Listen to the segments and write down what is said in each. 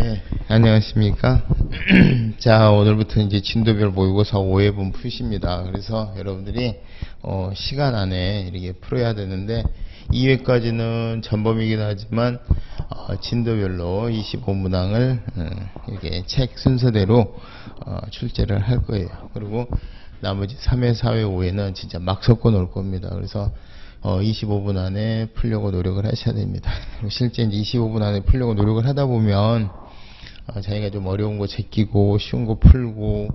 네, 안녕하십니까. 자, 오늘부터 이제 진도별 모의고사 5회분 푸십니다. 그래서 여러분들이 시간 안에 이렇게 풀어야 되는데 2회까지는 전범이긴 하지만 진도별로 25문항을 이렇게 책 순서대로 출제를 할 거예요. 그리고 나머지 3회, 4회, 5회는 진짜 막 섞어 놓을 겁니다. 그래서 25분 안에 풀려고 노력을 하셔야 됩니다. 실제 이제 25분 안에 풀려고 노력을 하다 보면 자기가 좀 어려운 거 제끼고 쉬운 거 풀고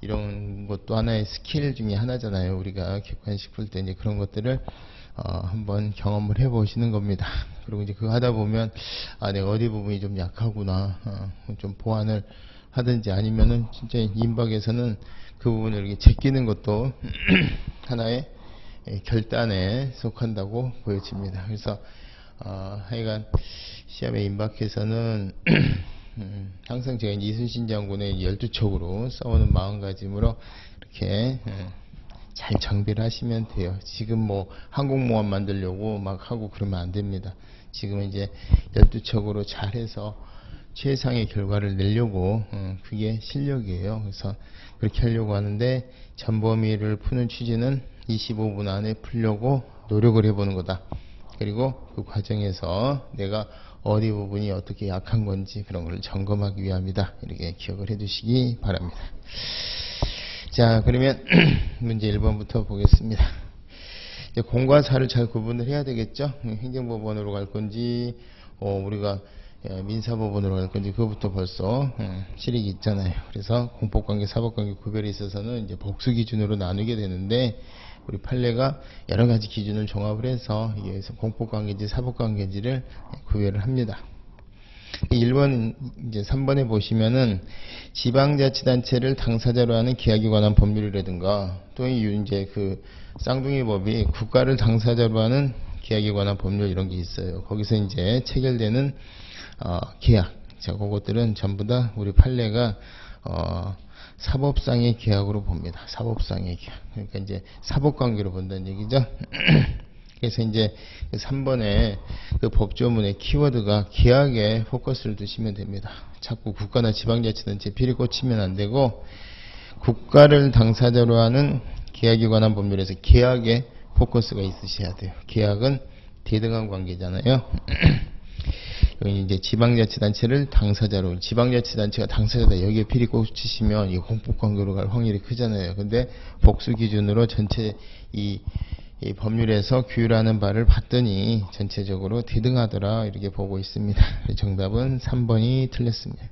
이런 것도 하나의 스킬 중에 하나잖아요. 우리가 객관식 풀 때 이제 그런 것들을 한번 경험을 해 보시는 겁니다. 그리고 이제 그거 하다 보면 내가 어디 부분이 좀 약하구나, 좀 보완을 하든지 아니면은 진짜 임박에서는 그 부분을 이렇게 제끼는 것도 하나의 결단에 속한다고 보여집니다. 그래서 하여간 시험에 임박해서는 항상 제가 이순신 장군의 12척으로 싸우는 마음가짐으로 이렇게 잘 정비를 하시면 돼요. 지금 뭐 항공모함 만들려고 막 하고 그러면 안 됩니다. 지금은 이제 12척으로 잘해서 최상의 결과를 내려고 그게 실력이에요. 그래서 그렇게 하려고 하는데 전범위를 푸는 취지는 25분 안에 풀려고 노력을 해보는 거다. 그리고 그 과정에서 내가 어디 부분이 어떻게 약한 건지 그런 걸 점검하기 위함이다. 이렇게 기억을 해두시기 바랍니다. 자, 그러면 문제 1번부터 보겠습니다. 이제 공과 사를 잘 구분을 해야 되겠죠. 행정법원으로 갈 건지 우리가 민사법원으로 갈 건지 그거부터 벌써 실익이 있잖아요. 그래서 공법관계, 사법관계 구별에 있어서는 이제 복수 기준으로 나누게 되는데 우리 판례가 여러 가지 기준을 종합을 해서 이게 공법관계인지 사법관계인지를 구별을 합니다. 1번 이제 3번에 보시면은 지방자치단체를 당사자로 하는 계약에 관한 법률이라든가 또 이제 그 쌍둥이 법이 국가를 당사자로 하는 계약에 관한 법률 이런 게 있어요. 거기서 이제 체결되는 계약. 자, 그것들은 전부 다 우리 판례가 사법상의 계약으로 봅니다. 사법상의 계약. 그러니까 이제 사법관계로 본다는 얘기죠. 그래서 이제 3번에 그 법조문의 키워드가 계약에 포커스를 두시면 됩니다. 자꾸 국가나 지방자치단체 비리 꽂히면 안 되고 국가를 당사자로 하는 계약에 관한 법률에서 계약에 포커스가 있으셔야 돼요. 계약은 대등한 관계잖아요. 이제 지방자치단체를 당사자로, 지방자치단체가 당사자다 여기에 비리 꽂히시면 이 공법관계로 갈 확률이 크잖아요. 근데 복수 기준으로 전체 이 법률에서 규율하는 바를 봤더니 전체적으로 대등하더라 이렇게 보고 있습니다. 정답은 3번이 틀렸습니다.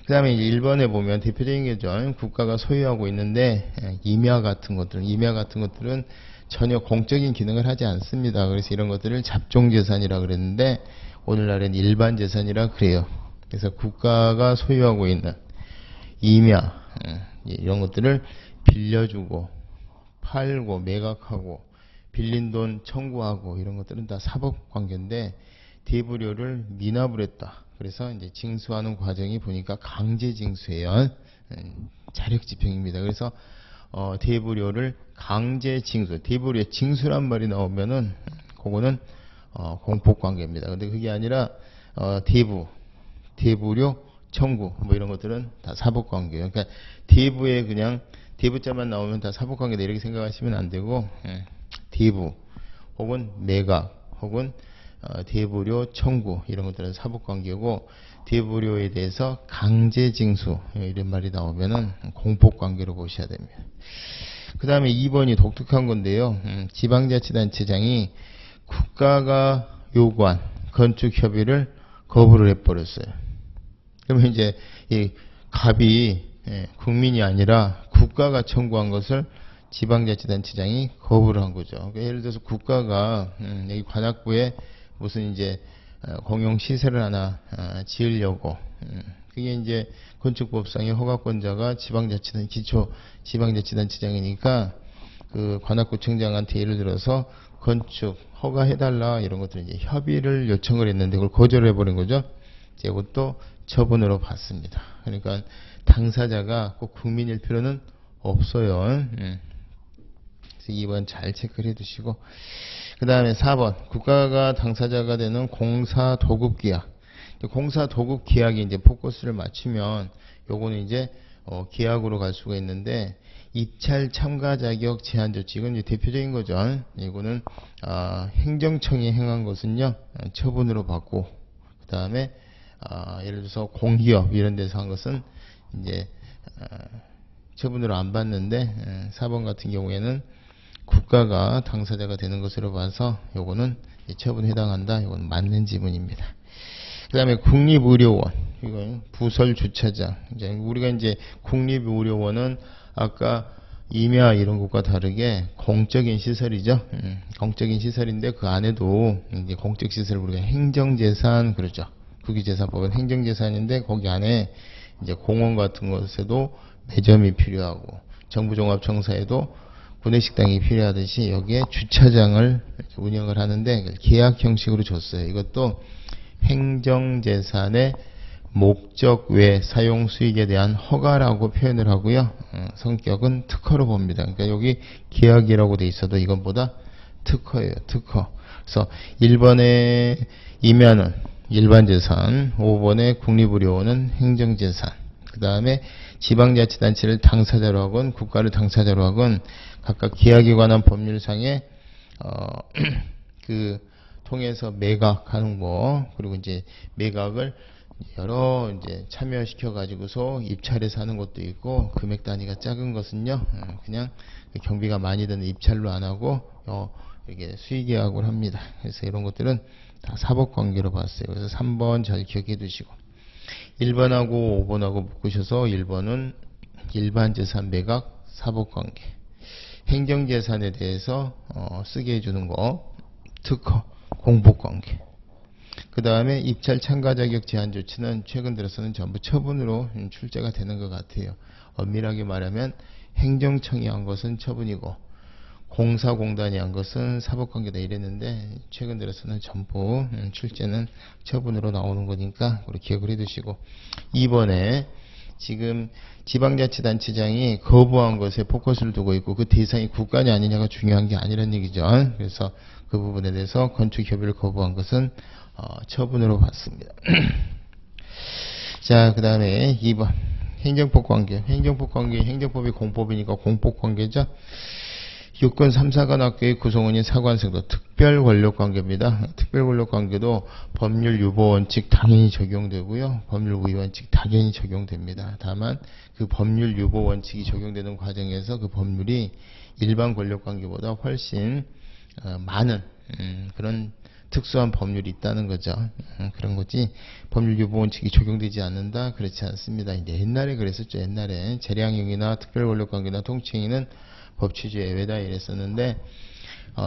그 다음에 1번에 보면 대표적인 게죠. 국가가 소유하고 있는데 임야 같은 것들은 전혀 공적인 기능을 하지 않습니다. 그래서 이런 것들을 잡종재산이라 그랬는데 오늘날엔 일반재산이라 그래요. 그래서 국가가 소유하고 있는 임야 이런 것들을 빌려주고 팔고 매각하고 빌린 돈 청구하고 이런 것들은 다 사법관계인데 대부료를 미납을 했다. 그래서 이제 징수하는 과정이 보니까 강제징수예요. 자력집행입니다. 그래서 대부료를 강제징수, 대부료의 징수란 말이 나오면은 그거는 공법관계입니다. 근데 그게 아니라 대부료 청구 뭐 이런 것들은 다 사법관계예요. 그러니까 대부에 그냥 대부자만 나오면 다 사법관계다 이렇게 생각하시면 안 되고 대부 혹은 매각 혹은 대부료 청구 이런 것들은 사법관계고 대부료에 대해서 강제징수 이런 말이 나오면은 공법관계로 보셔야 됩니다. 그 다음에 2번이 독특한 건데요. 지방자치단체장이 국가가 요구한 건축협의를 거부를 해버렸어요. 그러면 이제 이 갑이 국민이 아니라 국가가 청구한 것을 지방자치단체장이 거부를 한 거죠. 그러니까 예를 들어서 국가가 여기 관악구에 무슨 이제 공용시설을 하나 지으려고 그게 이제 건축법상의 허가권자가 기초 지방자치단체장이니까 그 관악구청장한테 예를 들어서 건축 허가해달라 이런 것들 이제 협의를 요청을 했는데 그걸 거절을 해버린 거죠. 이것도 처분으로 받습니다. 그러니까 당사자가 꼭 국민일 필요는 없어요. 그래서 2번 잘 체크를 해두시고 그 다음에 4번 국가가 당사자가 되는 공사 도급계약 공사 도급 계약이 이제 포커스를 맞추면 요거는 이제 계약으로 갈 수가 있는데, 입찰 참가 자격 제한 조치, 이건 이제 대표적인 거죠. 이거는 행정청이 행한 것은요 처분으로 받고, 그 다음에 예를 들어서 공기업 이런 데서 한 것은 이제 처분으로 안 받는데, 4번 같은 경우에는 국가가 당사자가 되는 것으로 봐서 요거는 처분에 해당한다. 이건 맞는 지문입니다. 그 다음에 국립의료원, 이건 부설 주차장. 이제 우리가 이제 국립의료원은 아까 임야 이런 것과 다르게 공적인 시설이죠. 공적인 시설인데 그 안에도 이제 공적 시설 우리가 행정재산 그러죠. 국유재산법은 행정재산인데 거기 안에 이제 공원 같은 것에도 매점이 필요하고, 정부종합청사에도 구내식당이 필요하듯이 여기에 주차장을 운영을 하는데 계약 형식으로 줬어요. 이것도 행정재산의 목적 외 사용 수익에 대한 허가라고 표현을 하고요. 성격은 특허로 봅니다. 그러니까 여기 계약이라고 돼 있어도 이것보다 특허예요. 특허. 그래서 1번의 임야는 일반재산, 5번의 국립의료원은 행정재산, 그 다음에 지방자치단체를 당사자로 하건 국가를 당사자로 하건 각각 계약에 관한 법률상에 그 통해서 매각하는 거, 그리고 이제 매각을 여러 이제 참여시켜 가지고서 입찰해서 하는 것도 있고, 금액 단위가 작은 것은요 그냥 경비가 많이 드는 입찰로 안 하고 이게 수의계약을 합니다. 그래서 이런 것들은 다 사법관계로 봤어요. 그래서 3번 잘 기억해 두시고, 1번하고 5번하고 묶으셔서 1번은 일반재산 매각 사법관계, 행정재산에 대해서 쓰게 해주는 거 특허 공법관계, 그 다음에 입찰 참가 자격 제한 조치는 최근 들어서는 전부 처분으로 출제가 되는 것 같아요. 엄밀하게 말하면 행정청이 한 것은 처분이고 공사공단이 한 것은 사법관계다 이랬는데, 최근 들어서는 전부 출제는 처분으로 나오는 거니까 우리 기억을 해두시고, 2번에 지금 지방자치단체장이 거부한 것에 포커스를 두고 있고 그 대상이 국가냐 아니냐가 중요한 게 아니란 얘기죠. 그래서 그 부분에 대해서 건축협의를 거부한 것은 처분으로 봤습니다. 자, 그 다음에 2번 행정법관계. 행정법관계, 행정법이 공법이니까 공법관계죠. 육군 3사관 학교의 구성원인 사관생도 특별권력관계입니다. 특별권력관계도 법률 유보원칙 당연히 적용되고요. 법률 우위원칙 당연히 적용됩니다. 다만 그 법률 유보원칙이 적용되는 과정에서 그 법률이 일반 권력관계보다 훨씬 많은 그런 특수한 법률이 있다는 거죠. 그런 거지 법률 유보원칙이 적용되지 않는다, 그렇지 않습니다. 이제 옛날에 그랬었죠. 옛날에 재량형이나 특별권력관계나 통칭이는 법치주의 예외다 이랬었는데,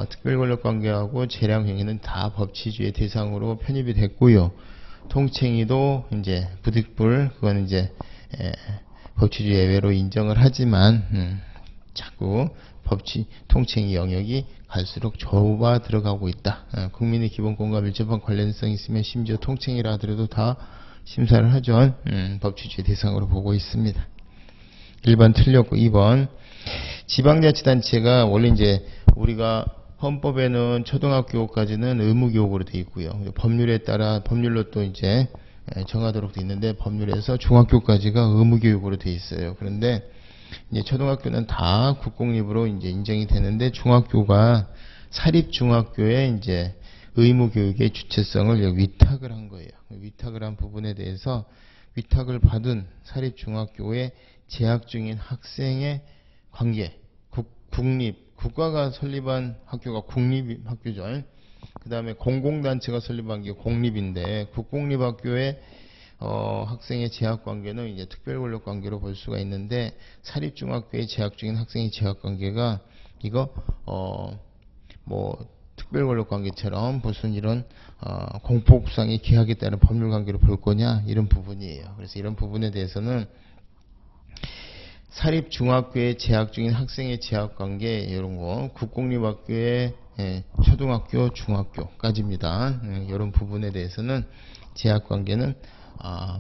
특별권력관계하고 재량행위는 다 법치주의 대상으로 편입이 됐고요. 통칭이도 이제 부득불 그건 이제 법치주의 예외로 인정을 하지만 자꾸 통칭이 영역이 갈수록 좁아 들어가고 있다. 국민의 기본권과 밀접한 관련성이 있으면 심지어 통칭이라 하더라도 다 심사를 하죠. 법치주의 대상으로 보고 있습니다. 1번 틀렸고, 2번 지방자치단체가 원래 이제 우리가 헌법에는 초등학교까지는 의무교육으로 되어 있고요. 법률에 따라 법률로 또 이제 정하도록 되어 있는데, 법률에서 중학교까지가 의무교육으로 되어 있어요. 그런데 이제 초등학교는 다 국공립으로 이제 인정이 되는데, 중학교가 사립중학교에 이제 의무교육의 주체성을 위탁을 한 거예요. 위탁을 한 부분에 대해서 위탁을 받은 사립중학교에 재학 중인 학생의 관계, 국가가 설립한 학교가 국립학교죠. 그 다음에 공공단체가 설립한 게 공립인데, 국공립학교의 학생의 재학관계는 이제 특별권력관계로 볼 수가 있는데, 사립중학교에 재학 중인 학생의 재학관계가 이거 뭐 특별권력관계처럼 무슨 이런 공포국상의 계약에 따른 법률관계로 볼 거냐, 이런 부분이에요. 그래서 이런 부분에 대해서는 사립중학교에 재학 중인 학생의 재학관계 이런 거, 국공립학교의 초등학교, 중학교까지입니다. 이런 부분에 대해서는 재학관계는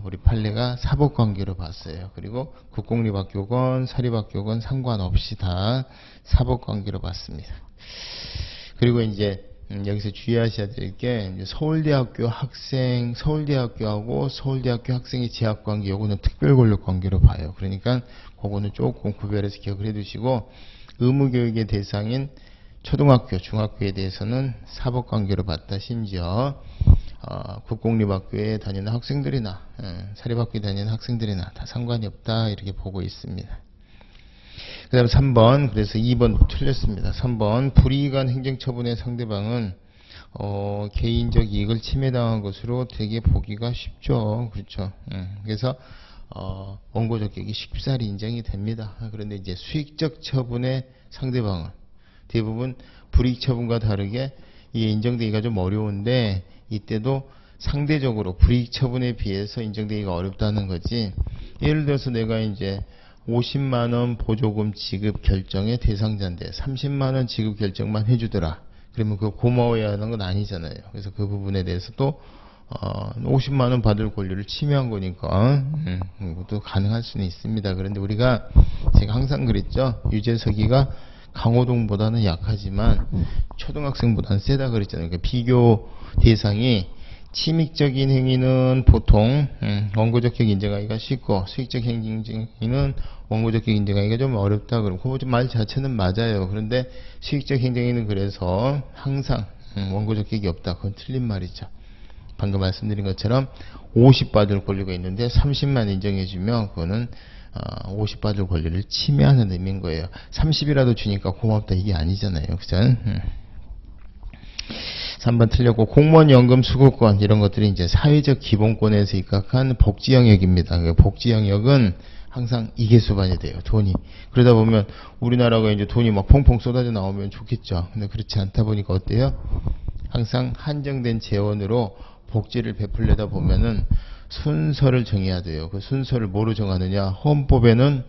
우리 판례가 사법관계로 봤어요. 그리고 국공립학교건 사립학교건 상관없이 다 사법관계로 봤습니다. 그리고 이제 여기서 주의하셔야 될 게 서울대학교 학생, 서울대학교하고 서울대학교 학생의 재학관계, 요거는 특별권력관계로 봐요. 그러니까 그거는 조금 구별해서 기억을 해두시고, 의무교육의 대상인 초등학교, 중학교에 대해서는 사법관계로 봤다. 심지어 국공립학교에 다니는 학생들이나 사립학교에 다니는 학생들이나 다 상관이 없다, 이렇게 보고 있습니다. 그 다음 3번, 그래서 2번 틀렸습니다. 3번, 불이익한 행정처분의 상대방은 개인적 이익을 침해당한 것으로 되게 보기가 쉽죠. 그렇죠. 그래서 원고 적격이 쉽사리 인정이 됩니다. 그런데 이제 수익적 처분의 상대방은 대부분 불이익 처분과 다르게 이게 인정되기가 좀 어려운데, 이때도 상대적으로 불이익 처분에 비해서 인정되기가 어렵다는 거지. 예를 들어서 내가 이제 50만원 보조금 지급 결정의 대상자인데 30만원 지급 결정만 해주더라. 그러면 그거 고마워야 하는 건 아니잖아요. 그래서 그 부분에 대해서 또 50만원 받을 권리를 침해한 거니까 이것도 가능할 수는 있습니다. 그런데 우리가 제가 항상 그랬죠. 유재석이가 강호동보다는 약하지만 초등학생보다는 세다 그랬잖아요. 그러니까 비교 대상이 침익적인 행위는 보통 원고적격 인정하기가 쉽고, 수익적 행위는 원고적격 인정하기가 좀 어렵다. 그럼 그 말 자체는 맞아요. 그런데 수익적 행정행위는 그래서 항상 원고적격이 없다. 그건 틀린 말이죠. 방금 말씀드린 것처럼 50 받을 권리가 있는데 30만 인정해주면 그거는 50 받을 권리를 침해하는 의미인 거예요. 30이라도 주니까 고맙다, 이게 아니잖아요. 그죠? 3번 틀렸고, 공무원 연금 수급권, 이런 것들이 이제 사회적 기본권에서 입각한 복지 영역입니다. 복지 영역은 항상 이게 수반이 돼요. 돈이. 그러다 보면 우리나라가 이제 돈이 막 펑펑 쏟아져 나오면 좋겠죠. 근데 그렇지 않다 보니까 어때요? 항상 한정된 재원으로 복지를 베풀려다 보면은 순서를 정해야 돼요. 그 순서를 뭐로 정하느냐? 헌법에는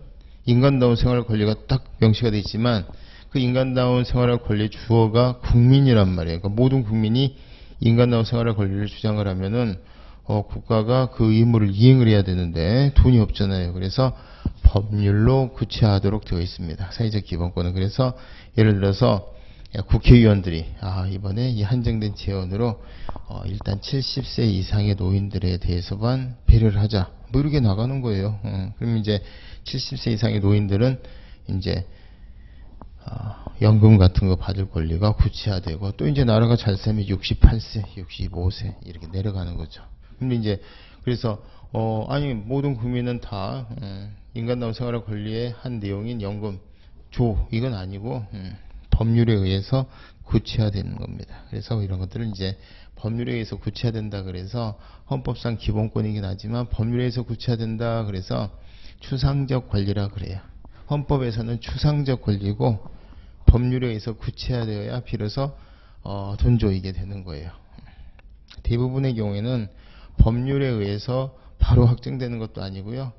인간다운 생활 권리가 딱 명시가 되어 있지만, 그 인간다운 생활할 권리의 주어가 국민이란 말이에요. 그러니까 모든 국민이 인간다운 생활할 권리를 주장을 하면은 국가가 그 의무를 이행을 해야 되는데 돈이 없잖아요. 그래서 법률로 구체화하도록 되어 있습니다. 사회적 기본권은. 그래서 예를 들어서 국회의원들이 이번에 이 한정된 재원으로 일단 70세 이상의 노인들에 대해서만 배려를 하자, 뭐 이렇게 나가는 거예요. 그럼 이제 70세 이상의 노인들은 이제 연금 같은 거 받을 권리가 구체화되고, 또 이제 나라가 잘 살면 68세, 65세 이렇게 내려가는 거죠. 근데 이제 그래서 아니 모든 국민은 다 인간다운 생활의 권리의 한 내용인 연금 줘, 이건 아니고 법률에 의해서 구체화되는 겁니다. 그래서 이런 것들은 이제 법률에 의해서 구체화된다 그래서 헌법상 기본권이긴 하지만 법률에 의해서 구체화된다 그래서 추상적 권리라 그래요. 헌법에서는 추상적 권리고 법률에 의해서 구체화되어야 비로소 돈 줘, 이게 되는 거예요. 대부분의 경우에는 법률에 의해서 바로 확정되는 것도 아니고요.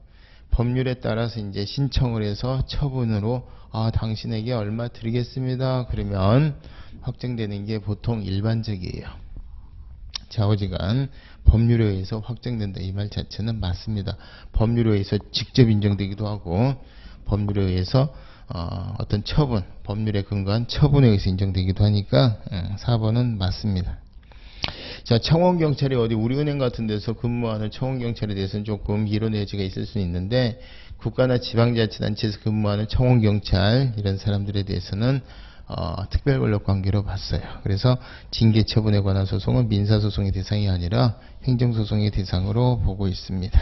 법률에 따라서 이제 신청을 해서 처분으로 당신에게 얼마 드리겠습니다. 그러면 확정되는 게 보통 일반적이에요. 좌우지간 법률에 의해서 확정된다, 이 말 자체는 맞습니다. 법률에 의해서 직접 인정되기도 하고, 법률에 의해서 어떤 처분, 법률에 근거한 처분에 의해서 인정되기도 하니까 4번은 맞습니다. 자, 청원경찰이 어디 우리은행 같은 데서 근무하는 청원경찰에 대해서는 조금 이론 여지가 있을 수 있는데, 국가나 지방자치단체에서 근무하는 청원경찰 이런 사람들에 대해서는 특별권력관계로 봤어요. 그래서 징계처분에 관한 소송은 민사소송의 대상이 아니라 행정소송의 대상으로 보고 있습니다.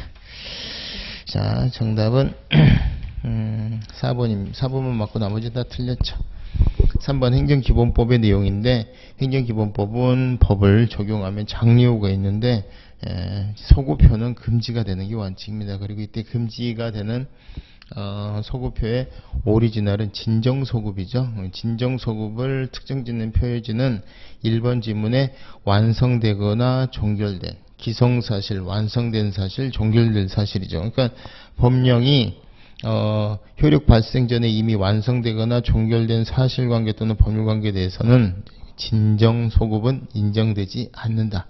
자, 정답은 4번만 맞고 나머지 다 틀렸죠. 3번 행정기본법의 내용인데, 행정기본법은 법을 적용하면 장려가 있는데 소구표는 금지가 되는 게 원칙입니다. 그리고 이때 금지가 되는 소구표의 오리지널은 진정소급이죠. 진정소급을 특정짓는 표해지는 1번 지문에 완성되거나 종결된, 기성사실, 완성된 사실, 종결된 사실이죠. 그러니까 법령이 효력 발생 전에 이미 완성되거나 종결된 사실관계 또는 법률관계에 대해서는 진정소급은 인정되지 않는다.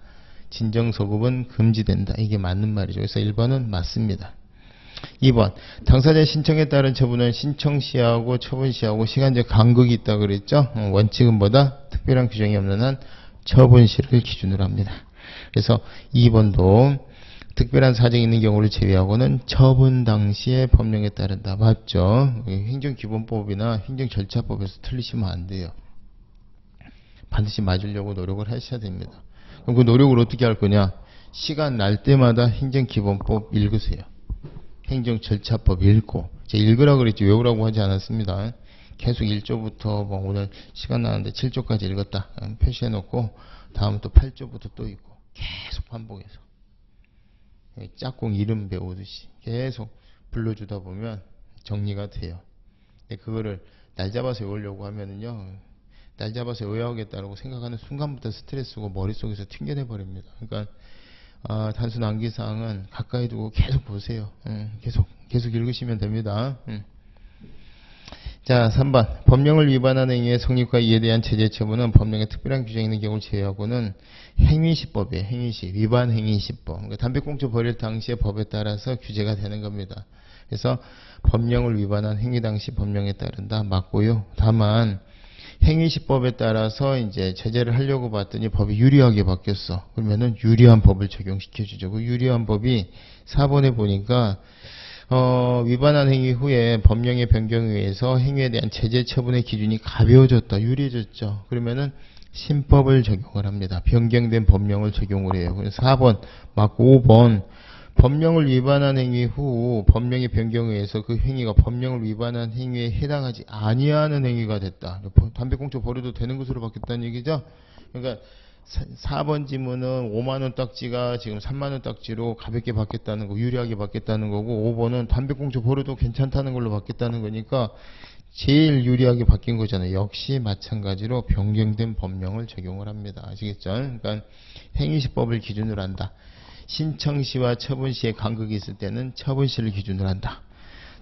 진정소급은 금지된다. 이게 맞는 말이죠. 그래서 1번은 맞습니다. 2번, 당사자의 신청에 따른 처분은 신청시하고 처분시하고 시간적 간극이 있다고 그랬죠. 원칙은 뭐다? 특별한 규정이 없는 한 처분시를 기준으로 합니다. 그래서 2번도 특별한 사정이 있는 경우를 제외하고는 처분 당시에 법령에 따른다. 맞죠? 행정기본법이나 행정절차법에서 틀리시면 안 돼요. 반드시 맞으려고 노력을 하셔야 됩니다. 그럼 그 노력을 어떻게 할 거냐? 시간 날 때마다 행정기본법 읽으세요. 행정절차법 읽고. 제가 읽으라고 그랬지 외우라고 하지 않았습니다. 계속 1조부터 뭐 오늘 시간 나는데 7조까지 읽었다. 표시해 놓고 다음 또 8조부터 또 읽고 계속 반복해서. 짝꿍 이름 배우듯이 계속 불러주다 보면 정리가 돼요. 근데 그거를 날 잡아서 외우려고 하면은요, 날 잡아서 외워야겠다라고 생각하는 순간부터 스트레스고 머릿속에서 튕겨내 버립니다. 그러니까 단순 암기사항은 가까이 두고 계속 보세요. 계속 읽으시면 됩니다. 자, 3번. 법령을 위반한 행위의 성립과 이에 대한 제재 처분은 법령에 특별한 규정이 있는 경우를 제외하고는 행위시법이에요. 행위시. 위반 행위시법. 그러니까 담배꽁초 버릴 당시의 법에 따라서 규제가 되는 겁니다. 그래서 법령을 위반한 행위 당시 법령에 따른다. 맞고요. 다만 행위시법에 따라서 이제 제재를 하려고 봤더니 법이 유리하게 바뀌었어. 그러면은 유리한 법을 적용시켜주죠. 그 유리한 법이 4번에 보니까 위반한 행위 후에 법령의 변경에 의해서 행위에 대한 제재 처분의 기준이 가벼워졌다. 유리해졌죠. 그러면은 신법을 적용을 합니다. 변경된 법령을 적용을 해요. 그래서 4번 맞고 5번 법령을 위반한 행위 후 법령의 변경에 의해서 그 행위가 법령을 위반한 행위에 해당하지 아니하는 행위가 됐다. 담배꽁초 버려도 되는 것으로 바뀌었다는 얘기죠. 그러니까 4번 지문은 5만원 딱지가 지금 3만원 딱지로 가볍게 바뀌었다는 거, 유리하게 바뀌었다는 거고, 5번은 담배꽁초 버려도 괜찮다는 걸로 바뀌었다는 거니까 제일 유리하게 바뀐 거잖아요. 역시 마찬가지로 변경된 법령을 적용을 합니다. 아시겠죠? 그러니까 행위시법을 기준으로 한다. 신청시와 처분시에 간극이 있을 때는 처분시를 기준으로 한다.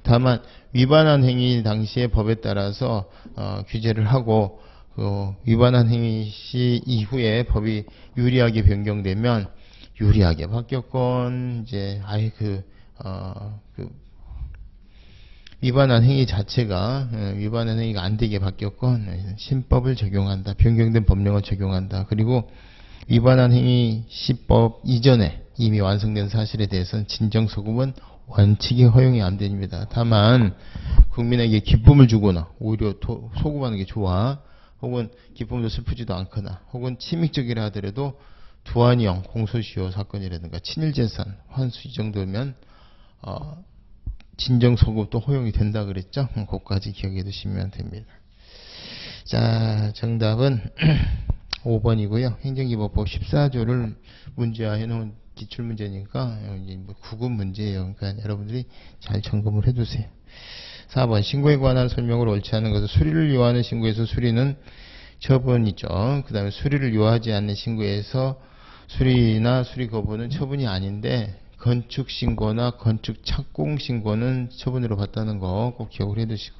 다만 위반한 행위 당시의 법에 따라서 규제를 하고 위반한 행위 시 이후에 법이 유리하게 변경되면 유리하게 바뀌었건 이제 아예 위반한 행위 자체가 위반한 행위가 안 되게 바뀌었건 신법을 적용한다. 변경된 법령을 적용한다. 그리고 위반한 행위 시법 이전에 이미 완성된 사실에 대해서는 진정소급은 원칙이 허용이 안 됩니다. 다만 국민에게 기쁨을 주거나 오히려 소급하는 게 좋아. 혹은 기쁨도 슬프지도 않거나 혹은 침익적이라 하더라도 두한이형 공소시효 사건이라든가 친일재산 환수 이 정도면 진정소급도 허용이 된다 그랬죠. 그것까지 기억해 두시면 됩니다. 자, 정답은 5번이고요. 행정기본법 14조를 문제화해 놓은 기출문제니까 이제 뭐 구급 문제예요. 그러니까 여러분들이 잘 점검을 해두세요. 4번 신고에 관한 설명을 옳지 않은 것은 수리를 요하는 신고에서 수리는 처분이죠. 그 다음에 수리를 요하지 않는 신고에서 수리나 수리 거부는 처분이 아닌데 건축 신고나 건축 착공 신고는 처분으로 봤다는 거 꼭 기억을 해두시고,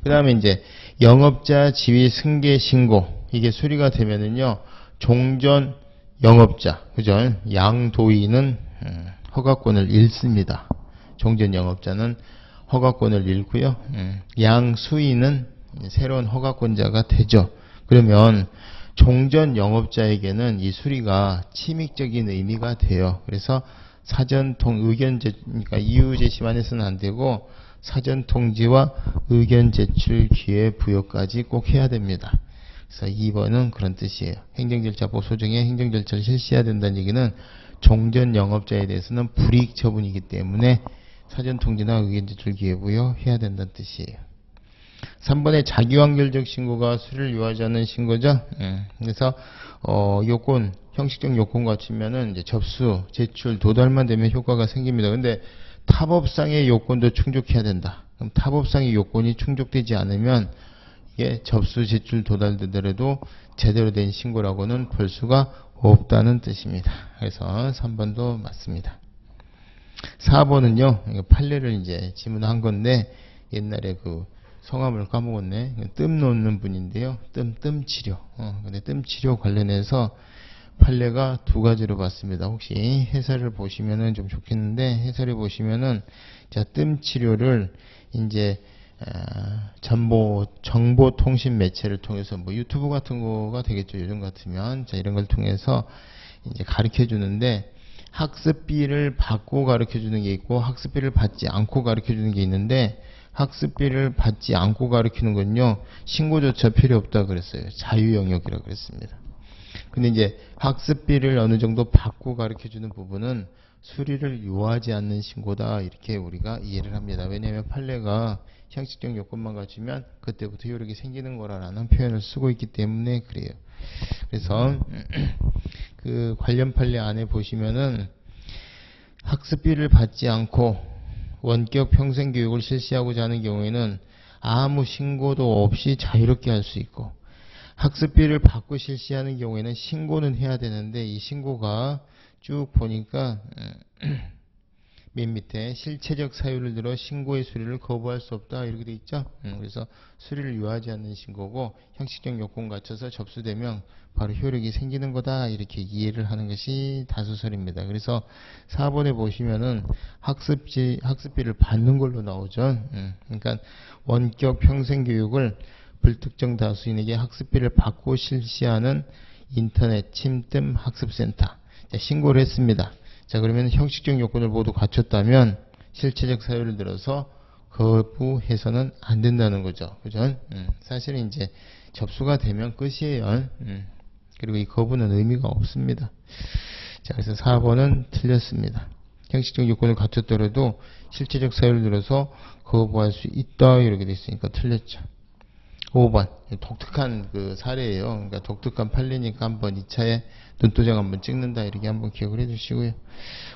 그 다음에 이제 영업자 지위 승계 신고 이게 수리가 되면은요 종전 영업자 그죠? 양도인은 허가권을 잃습니다. 종전 영업자는 허가권을 잃고요. 양수인은 새로운 허가권자가 되죠. 그러면 종전 영업자에게는 이 수리가 침익적인 의미가 돼요. 그래서 사전통 의견 그러니까 이유 제시만 해서는 안 되고 사전 통지와 의견 제출 기회 부여까지 꼭 해야 됩니다. 그래서 2번은 그런 뜻이에요. 행정절차법 소정에 행정절차를 실시해야 된다는 얘기는 종전 영업자에 대해서는 불이익 처분이기 때문에 사전 통지나 의견 제출 기회 부여해야 된다는 뜻이에요. 3번의 자기완결적 신고가 수리를 요하지 않는 신고죠. 그래서 요건 형식적 요건 갖추면은 이제 접수, 제출, 도달만 되면 효과가 생깁니다. 근데 타법상의 요건도 충족해야 된다. 그럼 타법상의 요건이 충족되지 않으면 이게 접수, 제출, 도달되더라도 제대로 된 신고라고는 볼 수가 없다는 뜻입니다. 그래서 3번도 맞습니다. 4번은요, 판례를 이제 지문한 건데, 옛날에 그 성함을 까먹었네. 뜸 놓는 분인데요. 뜸 치료. 근데 뜸 치료 관련해서 판례가 두 가지로 봤습니다. 혹시 해설을 보시면은 좀 좋겠는데, 해설을 보시면은, 자, 뜸 치료를 이제, 정보통신 매체를 통해서 뭐 유튜브 같은 거가 되겠죠. 요즘 같으면. 자, 이런 걸 통해서 이제 가르쳐 주는데, 학습비를 받고 가르쳐 주는 게 있고, 학습비를 받지 않고 가르쳐 주는 게 있는데, 학습비를 받지 않고 가르치는 건요, 신고조차 필요 없다 그랬어요. 자유 영역이라고 그랬습니다. 근데 이제 학습비를 어느 정도 받고 가르쳐 주는 부분은 수리를 요하지 않는 신고다, 이렇게 우리가 이해를 합니다. 왜냐하면 판례가 형식적 요건만 갖추면 그때부터 효력이 생기는 거라는 표현을 쓰고 있기 때문에 그래요. 그래서 그 관련 판례 안에 보시면은 학습비를 받지 않고 원격 평생교육을 실시하고자 하는 경우에는 아무 신고도 없이 자유롭게 할 수 있고, 학습비를 받고 실시하는 경우에는 신고는 해야 되는데, 이 신고가 쭉 보니까 맨 밑에 실체적 사유를 들어 신고의 수리를 거부할 수 없다, 이렇게 돼 있죠. 그래서 수리를 요하지 않는 신고고, 형식적 요건 갖춰서 접수되면 바로 효력이 생기는 거다, 이렇게 이해를 하는 것이 다수설입니다. 그래서 4번에 보시면은 학습비를 받는 걸로 나오죠. 그러니까 원격 평생교육을 불특정 다수인에게 학습비를 받고 실시하는 인터넷 침뜸 학습센터. 자, 신고를 했습니다. 자, 그러면 형식적 요건을 모두 갖췄다면 실체적 사유를 들어서 거부해서는 안 된다는 거죠. 그죠? 사실은 이제 접수가 되면 끝이에요. 그리고 이 거부는 의미가 없습니다. 자, 그래서 4번은 틀렸습니다. 형식적 요건을 갖췄더라도 실체적 사유를 들어서 거부할 수 있다, 이렇게 돼 있으니까 틀렸죠. 5번 독특한 그 사례예요. 그러니까 독특한 판례니까 한번 2차에 눈도장 한번 찍는다, 이렇게 한번 기억을 해주시고요.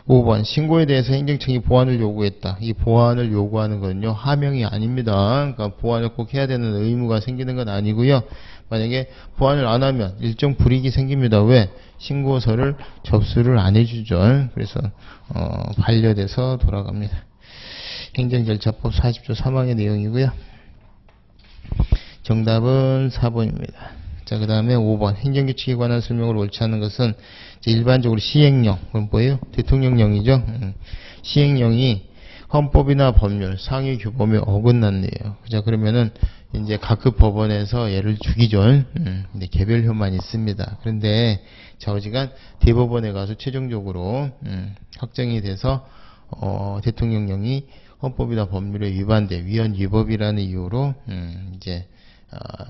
5번 신고에 대해서 행정청이 보완을 요구했다. 이 보완을 요구하는 건요, 하명이 아닙니다. 그러니까 보완을 꼭 해야 되는 의무가 생기는 건 아니고요. 만약에 보완을 안 하면 일정 불이익이 생깁니다. 왜? 신고서를 접수를 안 해주죠. 그래서 반려돼서 돌아갑니다. 행정절차법 40조 3항의 내용이고요. 정답은 4번입니다. 자, 그 다음에 5번. 행정규칙에 관한 설명을 옳지 않은 것은 일반적으로 시행령, 그건 뭐예요? 대통령령이죠. 시행령이 헌법이나 법률, 상위 규범에 어긋난대요. 자, 그러면은 이제 각급 법원에서 얘를 죽이죠. 근데 개별효만 있습니다. 그런데 좌우지간 대법원에 가서 최종적으로 확정이 돼서 대통령령이 헌법이나 법률에 위반돼 위헌 위법이라는 이유로 이제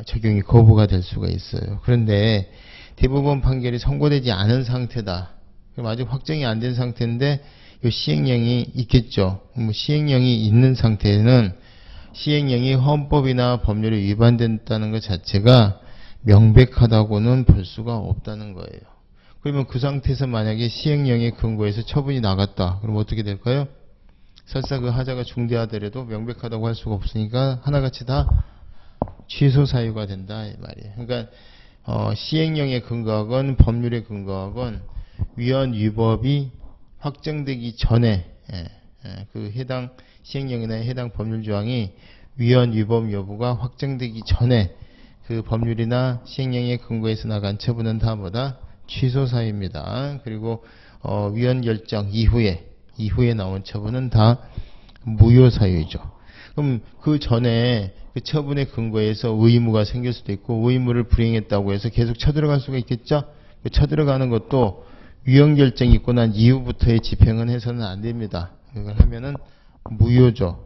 적용이 거부가 될 수가 있어요. 그런데 대법원 판결이 선고되지 않은 상태다. 그럼 아직 확정이 안 된 상태인데 이 시행령이 있겠죠. 시행령이 있는 상태에는 시행령이 헌법이나 법률에 위반된다는 것 자체가 명백하다고는 볼 수가 없다는 거예요. 그러면 그 상태에서 만약에 시행령에 근거해서 처분이 나갔다. 그럼 어떻게 될까요? 설사 그 하자가 중대하더라도 명백하다고 할 수가 없으니까 하나같이 다 취소 사유가 된다, 이 말이에요. 그러니까 시행령에 근거하건 법률에 근거하건 위헌 위법이 확정되기 전에 그 해당 시행령이나 해당 법률 조항이 위헌 위법 여부가 확정되기 전에 그 법률이나 시행령에 근거해서 나간 처분은 다 뭐다? 취소 사유입니다. 그리고 위헌 결정 이후에 나온 처분은 다 무효 사유이죠. 그럼 그 전에 그 처분의 근거에서 의무가 생길 수도 있고 의무를 불이행했다고 해서 계속 쳐들어갈 수가 있겠죠. 그 쳐들어가는 것도 위헌 결정이 있고 난 이후부터의 집행은 해서는 안 됩니다. 이걸 하면은 무효죠.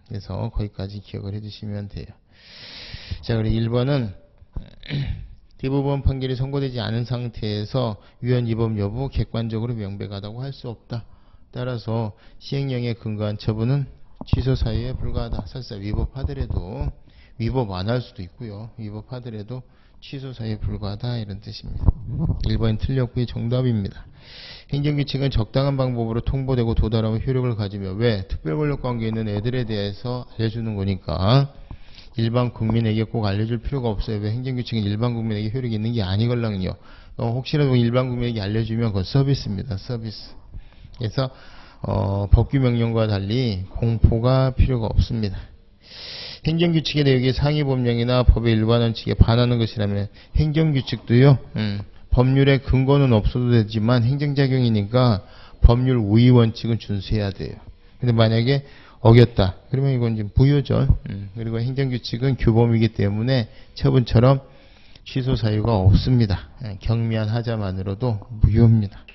그래서 거기까지 기억을 해주시면 돼요. 자, 그리고 1번은 대법원 판결이 선고되지 않은 상태에서 위헌 위법 여부 객관적으로 명백하다고 할 수 없다. 따라서 시행령에 근거한 처분은 취소 사유에 불과하다. 설사 위법하더라도 위법 안 할 수도 있고요. 위법하더라도 취소 사유에 불과하다, 이런 뜻입니다. 1번이 틀렸고요. 정답입니다. 행정규칙은 적당한 방법으로 통보되고 도달하면 효력을 가지며 왜? 특별권력관계에 있는 애들에 대해서 알려주는 거니까 일반 국민에게 꼭 알려줄 필요가 없어요. 왜? 행정규칙은 일반 국민에게 효력이 있는 게 아니걸랑요. 혹시라도 일반 국민에게 알려주면 그건 서비스입니다. 서비스. 그래서 법규명령과 달리 공포가 필요가 없습니다. 행정규칙의 내용이 상위법령이나 법의 일반 원칙에 반하는 것이라면 행정규칙도요, 법률의 근거는 없어도 되지만 행정작용이니까 법률 우위 원칙은 준수해야 돼요. 근데 만약에 어겼다. 그러면 이건 이제 무효죠. 그리고 행정규칙은 규범이기 때문에 처분처럼 취소 사유가 없습니다. 경미한 하자만으로도 무효입니다.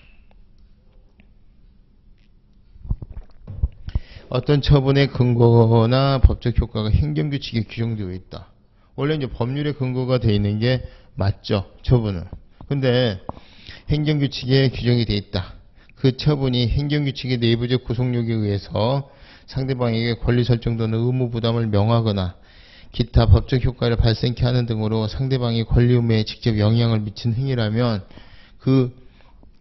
어떤 처분의 근거나 법적 효과가 행정규칙에 규정되어 있다. 원래 이제 법률에 근거가 되어 있는 게 맞죠. 처분은. 근데 행정규칙에 규정이 되어 있다. 그 처분이 행정규칙의 내부적 구속력에 의해서 상대방에게 권리 설정 또는 의무 부담을 명하거나 기타 법적 효과를 발생케 하는 등으로 상대방의 권리 의무에 직접 영향을 미친 행위라면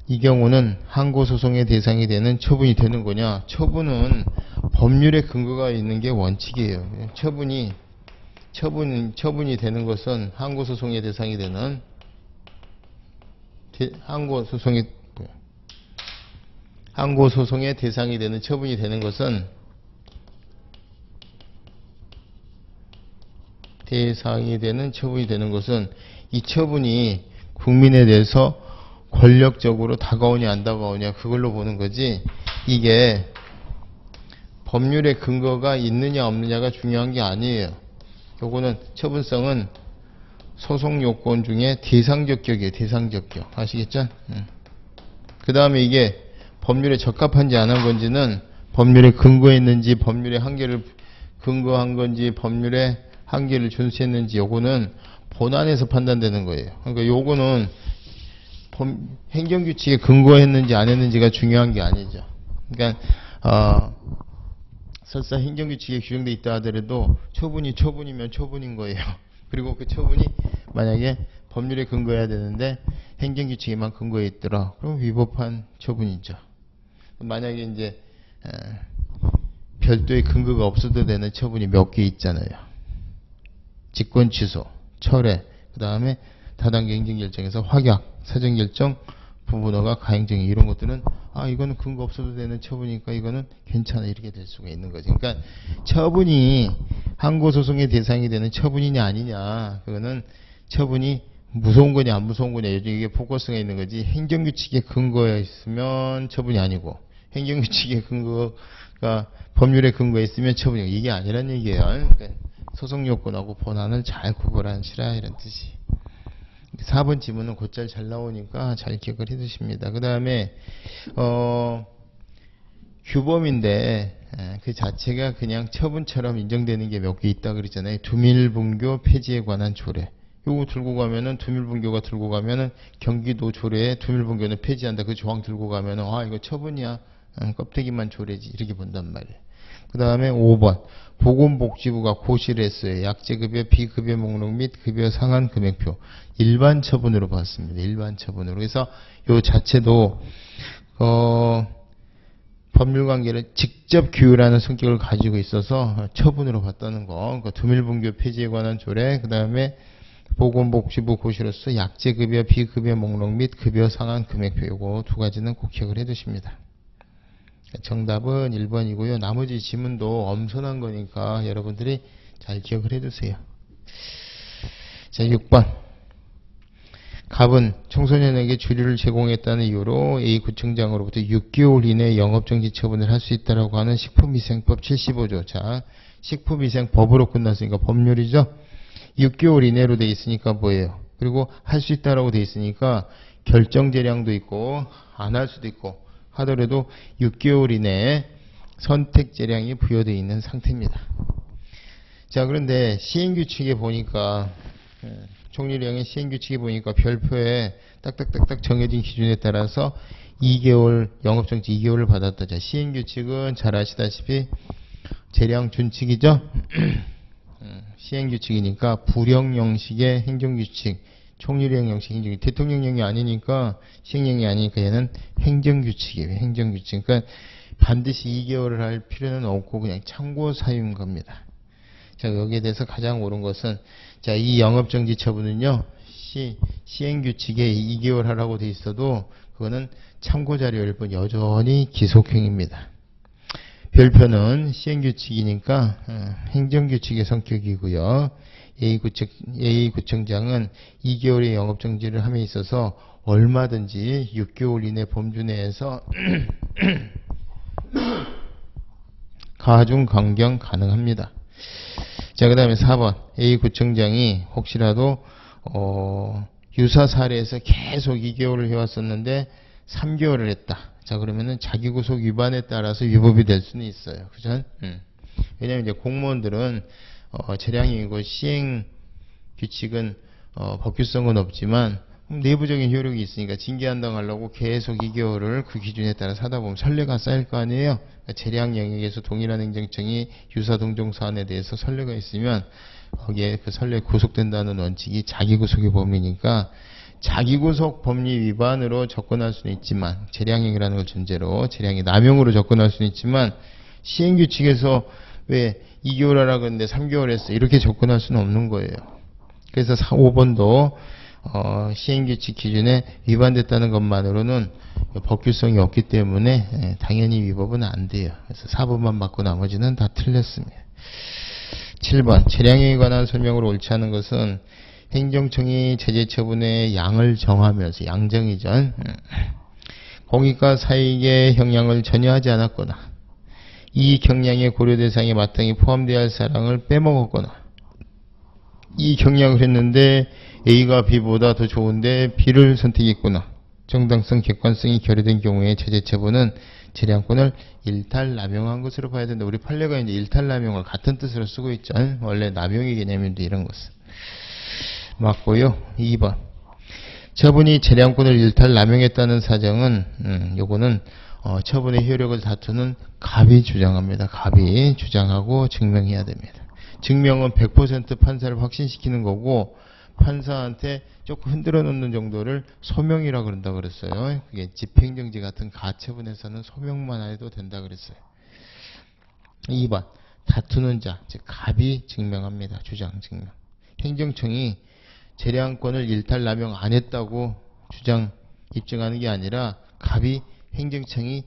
이 경우는 항고소송의 대상이 되는 처분이 되는 거냐. 처분은 법률에 근거가 있는 게 원칙이에요. 처분이 되는 것은 항고소송의 대상이 되는 항고소송의 대상이 되는 처분이 되는 것은 이 처분이 국민에 대해서 권력적으로 다가오냐 안 다가오냐 그걸로 보는 거지, 이게 법률에 근거가 있느냐 없느냐가 중요한 게 아니에요. 요거는 처분성은 소송 요건 중에 대상적 격이에요. 대상적 격. 아시겠죠? 그 다음에 이게 법률에 적합한지 안 한 건지는 법률에 근거했는지, 법률의 한계를 근거한 건지, 법률의 한계를 준수했는지, 요거는 본안에서 판단되는 거예요. 그러니까 요거는 행정규칙에 근거했는지 안 했는지가 중요한 게 아니죠. 그러니까 설사 행정규칙에 규정되어 있다 하더라도 처분이면 처분인 거예요. 그리고 그 처분이 만약에 법률에 근거해야 되는데 행정규칙에만 근거해 있더라. 그럼 위법한 처분이죠. 만약에 이제 별도의 근거가 없어도 되는 처분이 몇 개 있잖아요. 직권 취소, 철회, 그 다음에 다단계 행정결정에서 확약, 사정결정, 부분허가, 가행정의 이런 것들은 이거는 근거 없어도 되는 처분이니까 이거는 괜찮아 이렇게 될 수가 있는 거지. 그러니까 처분이 항고소송의 대상이 되는 처분이냐 아니냐, 그거는 처분이 무서운 거냐 안 무서운 거냐, 요즘 이게 포커스가 있는 거지. 행정규칙에 근거해 있으면 처분이 아니고 행정규칙에 근거가 법률에 근거해 있으면 처분이고, 이게 아니란 얘기예요. 그러니까 소송요건하고 본안을 잘 구분하시라 이런 뜻이. 4번 지문은 곧잘 잘 나오니까 잘 기억을 해두십니다. 그 다음에 규범인데 그 자체가 그냥 처분처럼 인정되는 게 몇 개 있다 그랬잖아요. 두밀분교 폐지에 관한 조례. 요거 들고 가면은, 두밀분교가 들고 가면은 경기도 조례에 두밀분교는 폐지한다 그 조항 들고 가면은 이거 처분이야, 껍데기만 조례지 이렇게 본단 말이에요. 그 다음에 5번 보건복지부가 고시를 했어요. 약제급여 비급여 목록 및 급여 상한 금액표 일반 처분으로 봤습니다. 일반 처분으로. 그래서 요 자체도 법률관계를 직접 규율하는 성격을 가지고 있어서 처분으로 봤다는 거. 그러니까 두밀분교 폐지에 관한 조례, 그 다음에 보건복지부 고시로서 약제급여 비급여 목록 및 급여 상한 금액표, 요거 두 가지는 꼭 기억을 해두십니다. 정답은 1번이고요. 나머지 지문도 엄선한 거니까 여러분들이 잘 기억을 해두세요. 자, 6번. 갑은 청소년에게 주류를 제공했다는 이유로 A구청장으로부터 6개월 이내 영업정지 처분을 할 수 있다고 하는 식품위생법 75조. 자, 식품위생법으로 끝났으니까 법률이죠. 6개월 이내로 돼 있으니까 뭐예요? 그리고 할 수 있다라고 돼 있으니까 결정재량도 있고 안 할 수도 있고 하더라도 6개월 이내에 선택재량이 부여되어 있는 상태입니다. 자, 그런데 시행규칙에 보니까 총리령의 시행규칙에 보니까 별표에 딱딱딱딱 정해진 기준에 따라서 2개월 영업정지 2개월을 받았다. 자, 시행규칙은 잘 아시다시피 재량 준칙이죠. 시행규칙이니까 부령형식의 행정규칙, 총리령 형식 행정규칙, 대통령령이 아니니까 시행령이 아니니까 얘는 행정규칙이에요. 행정규칙. 그러니까 반드시 2개월을 할 필요는 없고 그냥 참고 사유인 겁니다. 자, 여기에 대해서 가장 옳은 것은, 자, 이 영업정지 처분은요, 시행규칙에 2개월 하라고 돼 있어도 그거는 참고자료일 뿐 여전히 기속형입니다. 별표는 시행규칙이니까 행정규칙의 성격이고요. A구청장은 2개월의 영업정지를 함에 있어서 얼마든지 6개월 이내 범주 내에서 하중 강경 가능합니다. 자, 그 다음에 4번 A구청장이 혹시라도 유사 사례에서 계속 2개월을 해왔었는데 3개월을 했다. 자, 그러면은 자기구속 위반에 따라서 위법이 될 수는 있어요. 그죠? 왜냐면 이제 공무원들은 재량이고 시행 규칙은 법규성은 없지만 내부적인 효력이 있으니까 징계한당하려고 계속 2개월을 그 기준에 따라 하다 보면 선례가 쌓일 거 아니에요. 그러니까 재량 영역에서 동일한 행정청이 유사 동종 사안에 대해서 선례가 있으면 거기에 그 선례 구속된다는 원칙이 자기구속의 범위니까 자기구속 법리 위반으로 접근할 수는 있지만 재량행위라는 걸 전제로 재량이 남용으로 접근할 수는 있지만 시행규칙에서 왜 2개월 하라 그랬는데 3개월 했어 이렇게 접근할 수는 없는 거예요. 그래서 5번도 시행규칙 기준에 위반됐다는 것만으로는 법규성이 없기 때문에 당연히 위법은 안 돼요. 그래서 4번만 맞고 나머지는 다 틀렸습니다. 7번 재량행위에 관한 설명으로 옳지 않은 것은 행정청이 제재 처분의 양을 정하면서 양정이죠. 공익과 사익의 형량을 전혀 하지 않았거나 이 경량의 고려 대상에 마땅히 포함되어야 할 사항을 빼먹었거나 이 경량을 했는데 A가 B보다 더 좋은데 B를 선택했구나. 정당성, 객관성이 결여된 경우에 제재 처분은 재량권을 일탈남용한 것으로 봐야 된다. 우리 판례가 이제 일탈남용을 같은 뜻으로 쓰고 있죠. 원래 남용의 개념인데 이런 것은. 맞고요. 2번. 처분이 재량권을 일탈남용했다는 사정은 요거는 처분의 효력을 다투는 갑이 주장합니다. 갑이 주장하고 증명해야 됩니다. 증명은 100% 판사를 확신시키는 거고 판사한테 조금 흔들어 놓는 정도를 소명이라고 그런다 그랬어요. 그게 집행정지 같은 가처분에서는 소명만 해도 된다 그랬어요. 2번. 다투는 자, 즉 갑이 증명합니다. 주장 증명. 행정청이 재량권을 일탈남용 안 했다고 주장 입증하는 게 아니라 갑이 행정청이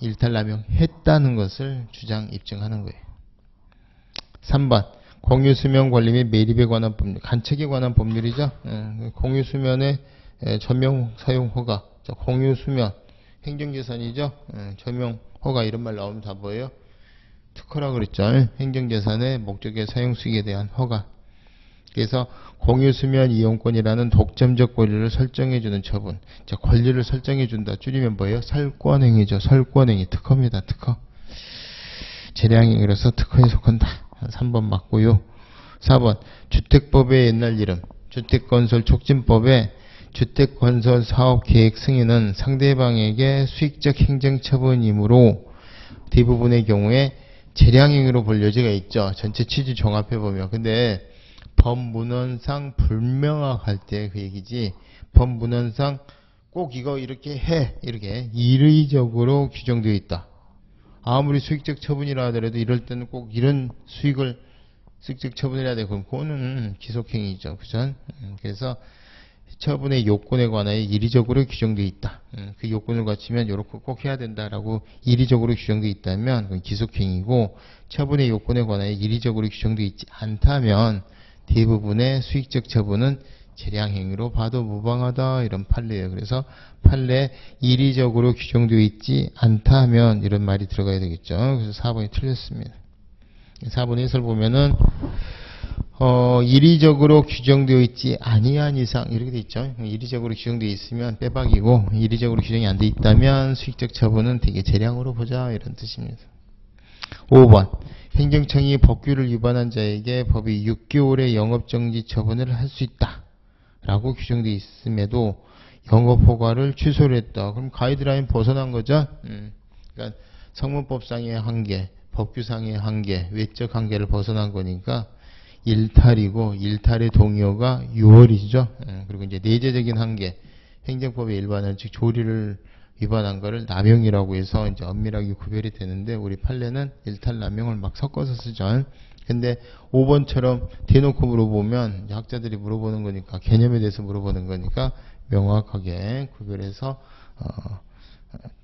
일탈남용 했다는 것을 주장 입증하는 거예요. 3번 공유수면 관리 및 매립에 관한 법률, 간척에 관한 법률이죠. 공유수면의 전용 사용 허가, 공유수면 행정재산이죠. 전용 허가 이런 말 나오면 다 뭐예요? 특허라고 그랬죠. 행정재산의 목적의 사용 수익에 대한 허가. 그래서 공유수면 이용권이라는 독점적 권리를 설정해주는 처분. 자, 권리를 설정해준다. 줄이면 뭐예요? 설권행위죠. 설권행위. 특허입니다. 특허. 재량행위로서 특허에 속한다. 3번 맞고요. 4번 주택법의 옛날 이름 주택건설촉진법의 주택건설사업계획 승인은 상대방에게 수익적 행정처분이므로 대부분의 경우에 재량행위로 볼 여지가 있죠. 전체 취지 종합해보면. 근데 법문헌상 불명확할 때 그 얘기지 법문헌상 꼭 이거 이렇게 해 이렇게 일의적으로 규정되어 있다. 아무리 수익적 처분이라 하더라도 이럴 때는 꼭 이런 수익적 처분을 해야 되고, 그거는 기속행위죠. 그죠? 그래서 처분의 요건에 관하여 이리적으로 규정되어 있다. 그 요건을 갖추면 이렇게 꼭 해야 된다라고 이리적으로 규정되어 있다면 그건 기속행위고, 처분의 요건에 관하여 이리적으로 규정되어 있지 않다면 대부분의 수익적 처분은 재량행위로 봐도 무방하다 이런 판례예요. 그래서 판례 이리적으로 규정되어 있지 않다 하면 이런 말이 들어가야 되겠죠. 그래서 4번이 틀렸습니다. 4번 해설 보면은 이리적으로 규정되어 있지 아니한 이상 이렇게 돼 있죠. 이리적으로 규정되어 있으면 빼박이고 이리적으로 규정이 안 돼 있다면 수익적 처분은 되게 재량으로 보자 이런 뜻입니다. 5번 행정청이 법규를 위반한 자에게 법이 6개월의 영업정지 처분을 할 수 있다 라고 규정되어 있음에도 영업허가를 취소를 했다. 그럼 가이드라인 벗어난 거죠. 그러니까 성문법상의 한계, 법규상의 한계, 외적 한계를 벗어난 거니까 일탈이고 일탈의 동의어가 6월이죠. 그리고 이제 내재적인 한계, 행정법의 일반은 즉 조리를 위반한 거를 남용이라고 해서 이제 엄밀하게 구별이 되는데 우리 판례는 일탈 남용을 막 섞어서 쓰죠. 근데 5번처럼 대놓고 물어보면 학자들이 물어보는 거니까 개념에 대해서 물어보는 거니까 명확하게 구별해서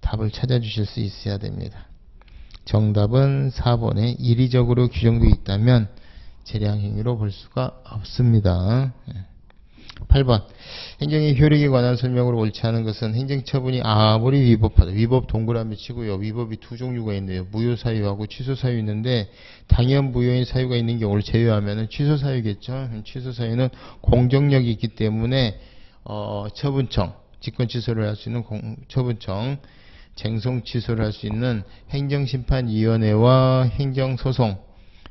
답을 찾아주실 수 있어야 됩니다. 정답은 4번에 이리적으로 규정되어 있다면 재량행위로 볼 수가 없습니다. 8번. 행정의 효력에 관한 설명으로 옳지 않은 것은 행정처분이 아무리 위법하다. 위법 동그라미 치고요. 위법이 두 종류가 있네요. 무효사유하고 취소사유 있는데 당연 무효인 사유가 있는 경우를 제외하면 취소사유겠죠. 취소사유는 공정력이 있기 때문에 처분청, 직권 취소를 할 수 있는 처분청, 쟁송 취소를 할 수 있는 행정심판위원회와 행정소송,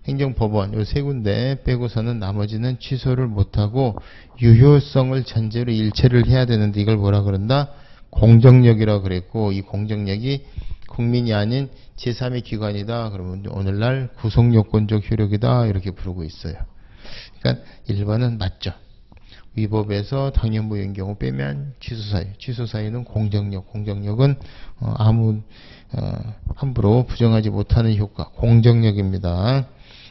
행정법원 요 세 군데 빼고서는 나머지는 취소를 못하고 유효성을 전제로 일체를 해야 되는데 이걸 뭐라 그런다? 공정력이라고 그랬고 이 공정력이 국민이 아닌 제3의 기관이다. 그러면 오늘날 구속요건적 효력이다. 이렇게 부르고 있어요. 그러니까 1번은 맞죠. 위법에서 당연무효인 경우 빼면 취소사유. 취소사유는 공정력. 공정력은 함부로 부정하지 못하는 효과. 공정력입니다.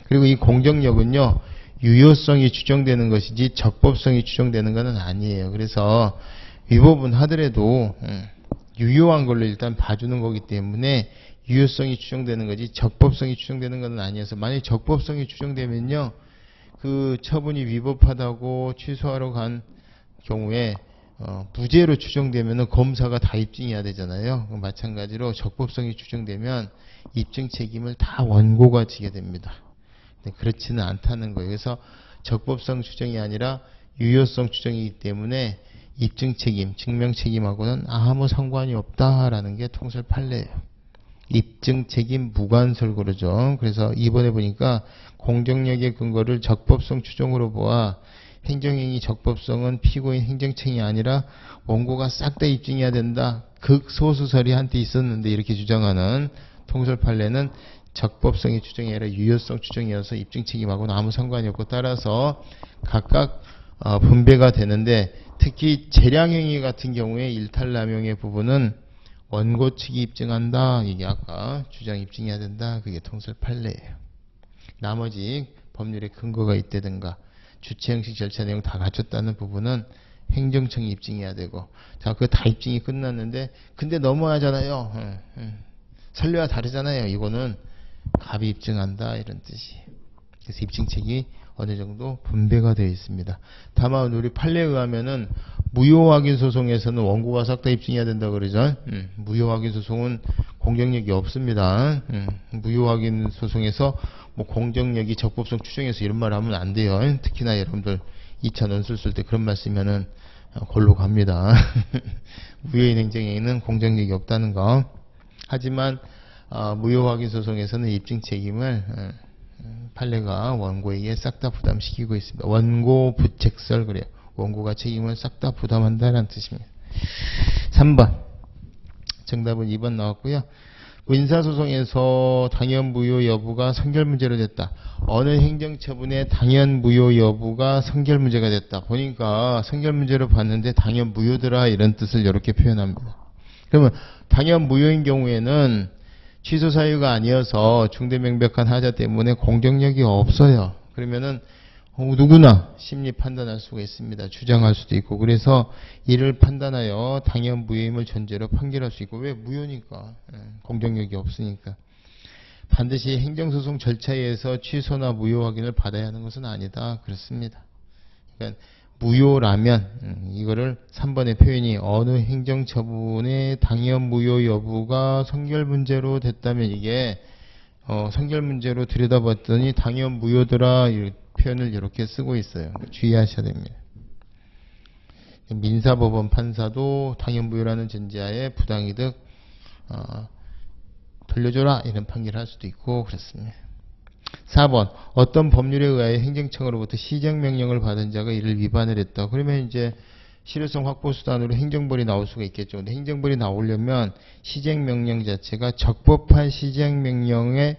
그리고 이 공정력은요. 유효성이 추정되는 것이지 적법성이 추정되는 것은 아니에요. 그래서 위법은 하더라도 유효한 걸로 일단 봐주는 거기 때문에 유효성이 추정되는 거지 적법성이 추정되는 것은 아니어서 만약에 적법성이 추정되면요. 그 처분이 위법하다고 취소하러 간 경우에 무죄로 추정되면 검사가 다 입증해야 되잖아요. 마찬가지로 적법성이 추정되면 입증 책임을 다 원고가 지게 됩니다. 그렇지는 않다는 거예요. 그래서 적법성 추정이 아니라 유효성 추정이기 때문에 입증 책임, 증명 책임하고는 아무 상관이 없다라는 게 통설 판례예요. 입증 책임 무관설 그러죠. 그래서 이번에 보니까 공정력의 근거를 적법성 추정으로 보아 행정행위 적법성은 피고인 행정청이 아니라 원고가 싹 다 입증해야 된다. 극소수설이 한때 있었는데 이렇게 주장하는 통설 판례는 적법성의 추정이 아니라 유효성 추정이어서 입증 책임하고는 아무 상관이 없고 따라서 각각 분배가 되는데 특히 재량행위 같은 경우에 일탈남용의 부분은 원고 측이 입증한다. 이게 아까 주장 입증해야 된다. 그게 통설 판례예요. 나머지 법률에 근거가 있다든가 주체 형식 절차 내용 다 갖췄다는 부분은 행정청이 입증해야 되고 자, 그거 다 입증이 끝났는데 근데 너무하잖아요. 선례와 다르잖아요. 이거는 갑이 입증한다 이런 뜻이에요. 그래서 입증 책임이 어느 정도 분배가 되어 있습니다. 다만 우리 판례에 의하면은 무효 확인 소송에서는 원고가 싹 다 입증해야 된다 그러죠. 무효 확인 소송은 공정력이 없습니다. 무효 확인 소송에서 뭐 공정력이 적법성 추정해서 이런 말 하면 안 돼요. 특히나 여러분들 2차 논술 쓸 때 그런 말 쓰면은 골로 갑니다. 무효인 행정행위는 공정력이 없다는 거. 하지만 무효 확인 소송에서는 입증 책임을 판례가 원고에게 싹 다 부담시키고 있습니다. 원고 부책설 그래요. 원고가 책임을 싹 다 부담한다는 뜻입니다. 3번 정답은 2번 나왔고요. 민사소송에서 당연무효 여부가 선결문제로 됐다. 어느 행정처분의 당연무효 여부가 선결문제가 됐다. 보니까 선결문제로 봤는데 당연무효더라 이런 뜻을 이렇게 표현합니다. 그러면 당연무효인 경우에는 취소 사유가 아니어서 중대명백한 하자 때문에 공정력이 없어요. 그러면은 누구나 심리 판단할 수가 있습니다. 주장할 수도 있고 그래서 이를 판단하여 당연 무효임을 전제로 판결할 수 있고 왜 무효니까 공정력이 없으니까 반드시 행정소송 절차에 의해서 취소나 무효 확인을 받아야 하는 것은 아니다. 그렇습니다. 그러니까 무효라면 이거를 3번의 표현이 어느 행정처분의 당연 무효 여부가 선결문제로 됐다면 이게 선결문제로 들여다봤더니 당연 무효더라 이 표현을 이렇게 쓰고 있어요. 주의하셔야 됩니다. 민사법원 판사도 당연 무효라는 전제하에 부당이득 돌려줘라 이런 판결을 할 수도 있고 그렇습니다. 4번 어떤 법률에 의하여 행정청으로부터 시정명령을 받은 자가 이를 위반을 했다. 그러면 이제 실효성 확보 수단으로 행정벌이 나올 수가 있겠죠. 근데 행정벌이 나오려면 시정명령 자체가 적법한 시정명령에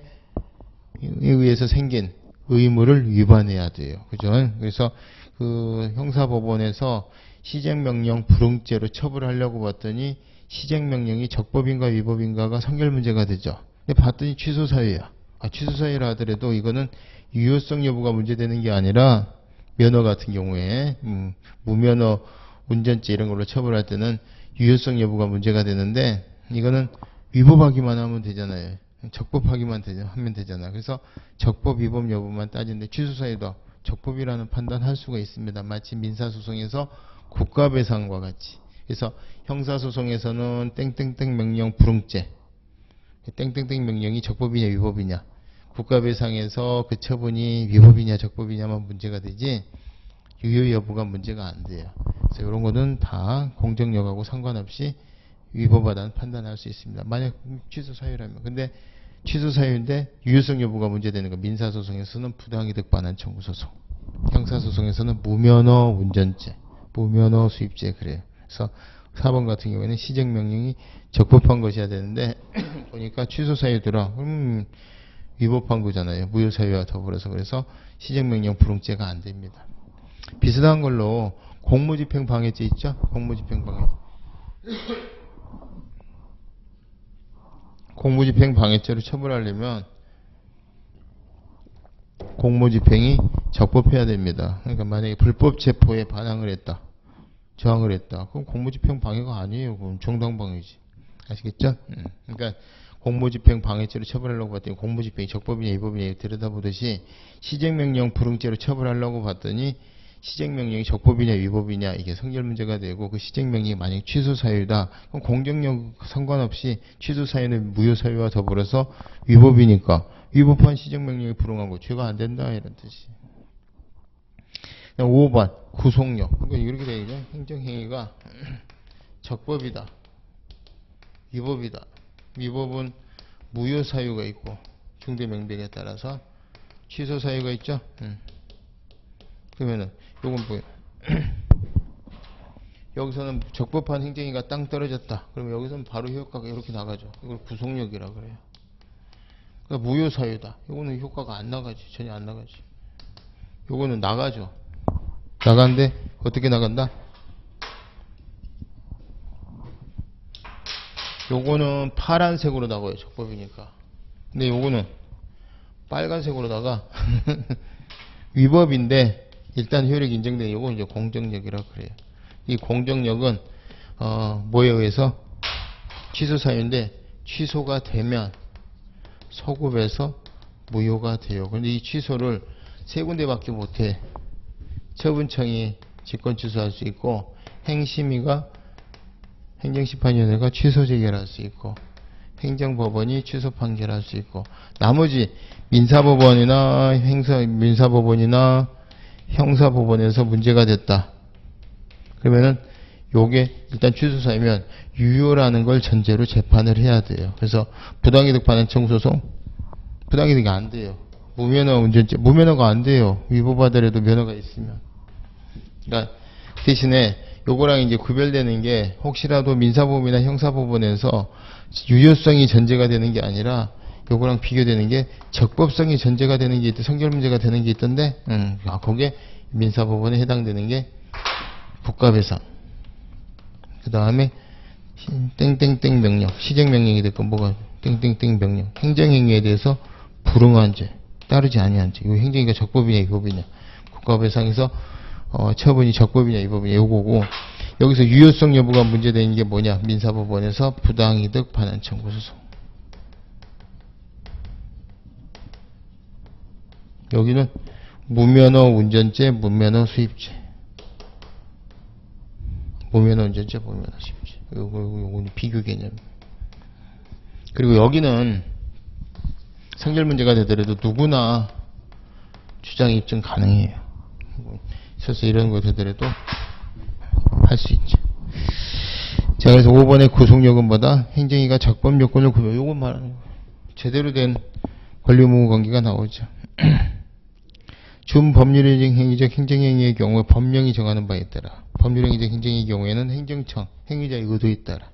의해서 생긴 의무를 위반해야 돼요. 그죠? 그래서 그 형사법원에서 시정명령 불응죄로 처벌하려고 봤더니 시정명령이 적법인가 위법인가가 선결문제가 되죠. 근데 봤더니 취소사유야. 취소사유라 하더라도 이거는 유효성 여부가 문제되는 게 아니라 면허 같은 경우에 무면허 운전죄 이런 걸로 처벌할 때는 유효성 여부가 문제가 되는데 이거는 위법하기만 하면 되잖아요. 적법하기만 하면 되잖아. 그래서 적법 위법 여부만 따지는데 취소사유도 적법이라는 판단할 수가 있습니다. 마치 민사소송에서 국가배상과 같이. 그래서 형사소송에서는 땡땡땡 명령 불응죄, 땡땡땡 명령이 적법이냐 위법이냐, 국가배상에서 그 처분이 위법이냐 적법이냐만 문제가 되지 유효 여부가 문제가 안 돼요. 그래서 이런 거는 다 공정력하고 상관없이 위법하다는 판단할 수 있습니다. 만약 취소 사유라면. 근데 취소 사유인데 유효성 여부가 문제되는 거. 민사소송에서는 부당이득 반환 청구 소송, 형사소송에서는 무면허 운전죄, 무면허 수입죄 그래요. 그래서 4번 같은 경우에는 시정명령이 적법한 것이어야 되는데 보니까 취소 사유 들어 위법한 거잖아요. 무효 사유와 더불어서. 그래서 시정명령 불응죄가 안 됩니다. 비슷한 걸로 공무집행 방해죄 있죠? 공무집행 방해. 공무집행 방해죄로 처벌하려면 공무집행이 적법해야 됩니다. 그러니까 만약에 불법 체포에 반항을 했다, 저항을 했다, 그럼 공무집행 방해가 아니에요. 그럼 정당방해지. 아시겠죠? 그러니까 공무집행 방해죄로 처벌하려고 봤더니 공무집행이 적법이냐 위법이냐 들여다보듯이 시정명령 불응죄로 처벌하려고 봤더니 시정명령이 적법이냐 위법이냐 이게 성질 문제가 되고, 그 시정명령이 만약 취소 사유다 그럼 공정력 상관없이 취소 사유는 무효 사유와 더불어서 위법이니까 위법한 시정명령이 불응한 거 죄가 안 된다 이런 뜻이. 5번 구속력. 그러니까 이렇게 되죠. 행정행위가 적법이다, 위법이다. 위법은 무효 사유가 있고 중대명백에 따라서 취소 사유가 있죠. 그러면은 요건 뭐예요? 여기서는 적법한 행정위가 땅 떨어졌다. 그러면 여기서는 바로 효과가 이렇게 나가죠. 이걸 구속력이라 그래요. 그러니까 무효 사유다. 요거는 효과가 안 나가지. 전혀 안 나가지. 요거는 나가죠. 나가는데 어떻게 나간다? 요거는 파란색으로 나가요. 적법이니까. 근데 요거는 빨간색으로 나가. 위법인데 일단 효력이 인정되는 요건 이제 공정력이라고 그래요. 이 공정력은 뭐에 의해서 취소 사유인데 취소가 되면 소급해서 무효가 돼요. 그런데 이 취소를 세 군데밖에 못해. 처분청이 직권 취소할 수 있고, 행심위가 행정심판위원회가 취소 재결할 수 있고, 행정법원이 취소 판결할 수 있고, 나머지 민사법원이나 민사법원이나 형사법원에서 문제가 됐다. 그러면은 요게 일단 취소사유면 유효라는 걸 전제로 재판을 해야 돼요. 그래서 부당이득 반환 청구 소송, 부당이득이 안 돼요. 무면허 운전죄, 무면허가 안 돼요. 위법하더라도 면허가 있으면. 그러니까 대신에 요거랑 이제 구별되는 게, 혹시라도 민사법원이나 형사법원에서 유효성이 전제가 되는 게 아니라 요거랑 비교되는 게 적법성이 전제가 되는 게 있대, 성결 문제가 되는 게 있던데, 거기에 민사법원에 해당되는 게 국가배상, 그 다음에 땡땡땡 명령, 시정명령이 됐건 뭐가 땡땡땡 명령, 행정행위에 대해서 불응한 죄, 따르지 아니한 죄, 이 행정행위가 적법이냐 위법이냐, 국가배상에서 처분이 적법이냐 위법이냐 요거고, 여기서 유효성 여부가 문제되는 게 뭐냐, 민사법원에서 부당이득 반환 청구 소송. 여기는 무면허 운전죄, 무면허 수입죄, 무면허 운전죄, 무면허 수입죄. 요거는 비교 개념. 그리고 여기는 성질 문제가 되더라도 누구나 주장 입증 가능해요. 있어서 이런 거 되더라도 할 수 있죠. 자, 그래서 5번의 구속력은 뭐다? 행정위가 적법 요건을 구별. 요건 말하는 거예요. 제대로 된 권리 의무 관계가 나오죠. 준법률행위적 행위적 행정행위의 경우 법령이 정하는 바에 따라, 법률행위적 행정행위의 경우에는 행정청 행위자의 의도에 따라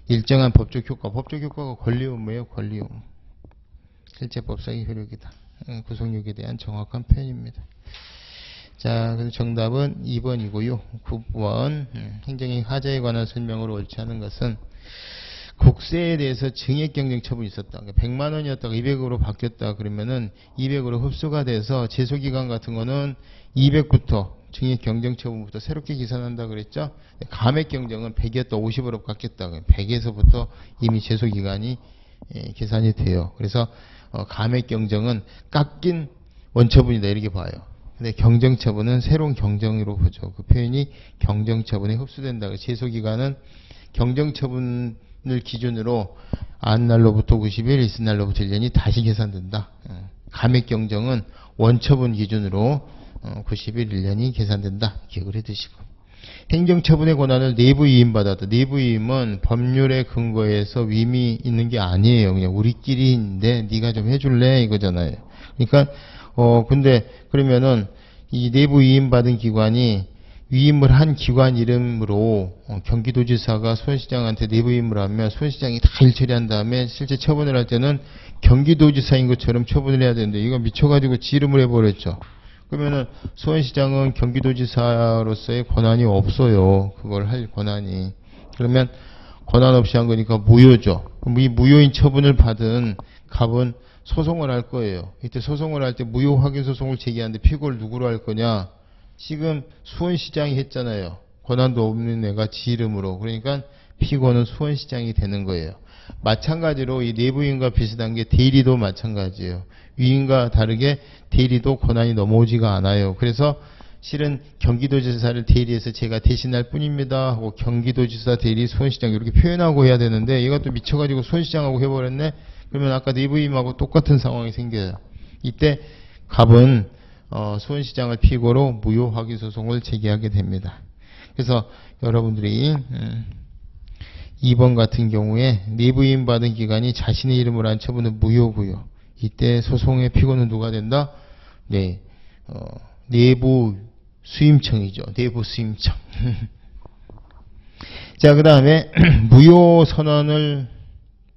일정한 법적 효과, 법적 효과가 권리 의무예요. 권리 의무. 실제 법상의 효력이다. 구속력에 대한 정확한 표현입니다. 자, 그래서 정답은 2번이고요. 9번 행정행위 하자에 관한 설명으로 옳지 않은 것은, 국세에 대해서 증액경쟁 처분이 있었다. 그러니까 100만 원이었다가 200으로 바뀌었다. 그러면은 200으로 흡수가 돼서 제소기간 같은 거는 200부터 증액경쟁 처분부터 새롭게 계산한다 그랬죠. 감액경쟁은 100이었다 50으로 바뀌었다. 100에서부터 이미 제소기간이 계산이 돼요. 그래서 감액경쟁은 깎인 원처분이다 이렇게 봐요. 근데 경정처분은 새로운 경정으로 보죠. 그 표현이 경정처분에 흡수된다. 제소기간은 경정처분을 기준으로 안 날로부터 90일, 있은 날로부터 1년이 다시 계산된다. 감액경정은 원처분 기준으로 90일, 1년이 계산된다. 기억을 해두시고. 행정처분의 권한을 내부 위임받았다. 내부 위임은 법률에 근거해서 위임이 있는 게 아니에요. 그냥 우리끼리인데 네가 좀 해줄래 이거잖아요. 그러니까 근데 그러면은 이 내부 위임받은 기관이 위임을 한 기관 이름으로 경기도지사가 수원시장한테 내부 위임을 하면 수원시장이 다 일처리한 다음에 실제 처분을 할 때는 경기도지사인 것처럼 처분을 해야 되는데 이거 미쳐가지고 지름을 해버렸죠. 그러면은 수원시장은 경기도지사로서의 권한이 없어요. 그걸 할 권한이. 그러면 권한 없이 한 거니까 무효죠. 그럼 이 무효인 처분을 받은 갑은 소송을 할 거예요. 이때 소송을 할 때 무효 확인 소송을 제기하는데 피고를 누구로 할 거냐? 지금 수원시장이 했잖아요. 권한도 없는 애가 지 이름으로. 그러니까 피고는 수원시장이 되는 거예요. 마찬가지로 이 내부위임과 비슷한 게 대리도 마찬가지예요. 위임과 다르게 대리도 권한이 넘어오지가 않아요. 그래서 실은 경기도지사를 대리해서 제가 대신할 뿐입니다 하고 경기도지사 대리 수원시장 이렇게 표현하고 해야 되는데 얘가 또 미쳐가지고 수원시장하고 해버렸네. 그러면 아까 내부위임하고 똑같은 상황이 생겨요. 이때 갑은 수원시장을 피고로 무효 확인 소송을 제기하게 됩니다. 그래서 여러분들이 2번 같은 경우에 내부위임 받은 기관이 자신의 이름으로 한 처분은 무효고요. 이때 소송의 피고는 누가 된다? 네, 내부 수임청이죠. 내부 수임청. 자, 그 다음에 무효 선언을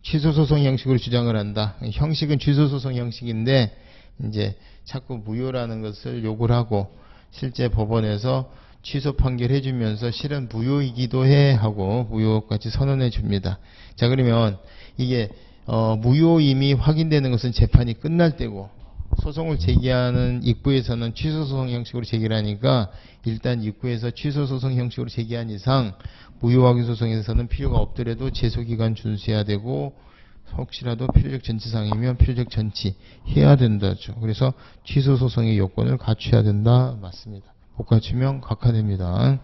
취소소송 형식으로 주장을 한다. 형식은 취소소송 형식인데 이제 자꾸 무효라는 것을 욕을 하고 실제 법원에서 취소 판결해 주면서 실은 무효이기도 해 하고 무효까지 선언해 줍니다. 자, 그러면 이게 무효임이 확인되는 것은 재판이 끝날 때고 소송을 제기하는 입구에서는 취소소송 형식으로 제기를 하니까 일단 입구에서 취소소송 형식으로 제기한 이상 무효확인소송에서는 필요가 없더라도 제소기간 준수해야 되고 혹시라도 필요적 전치사항이면 필요적 전치해야 된다죠. 그래서 취소소송의 요건을 갖춰야 된다. 맞습니다. 못 갖추면 각하됩니다.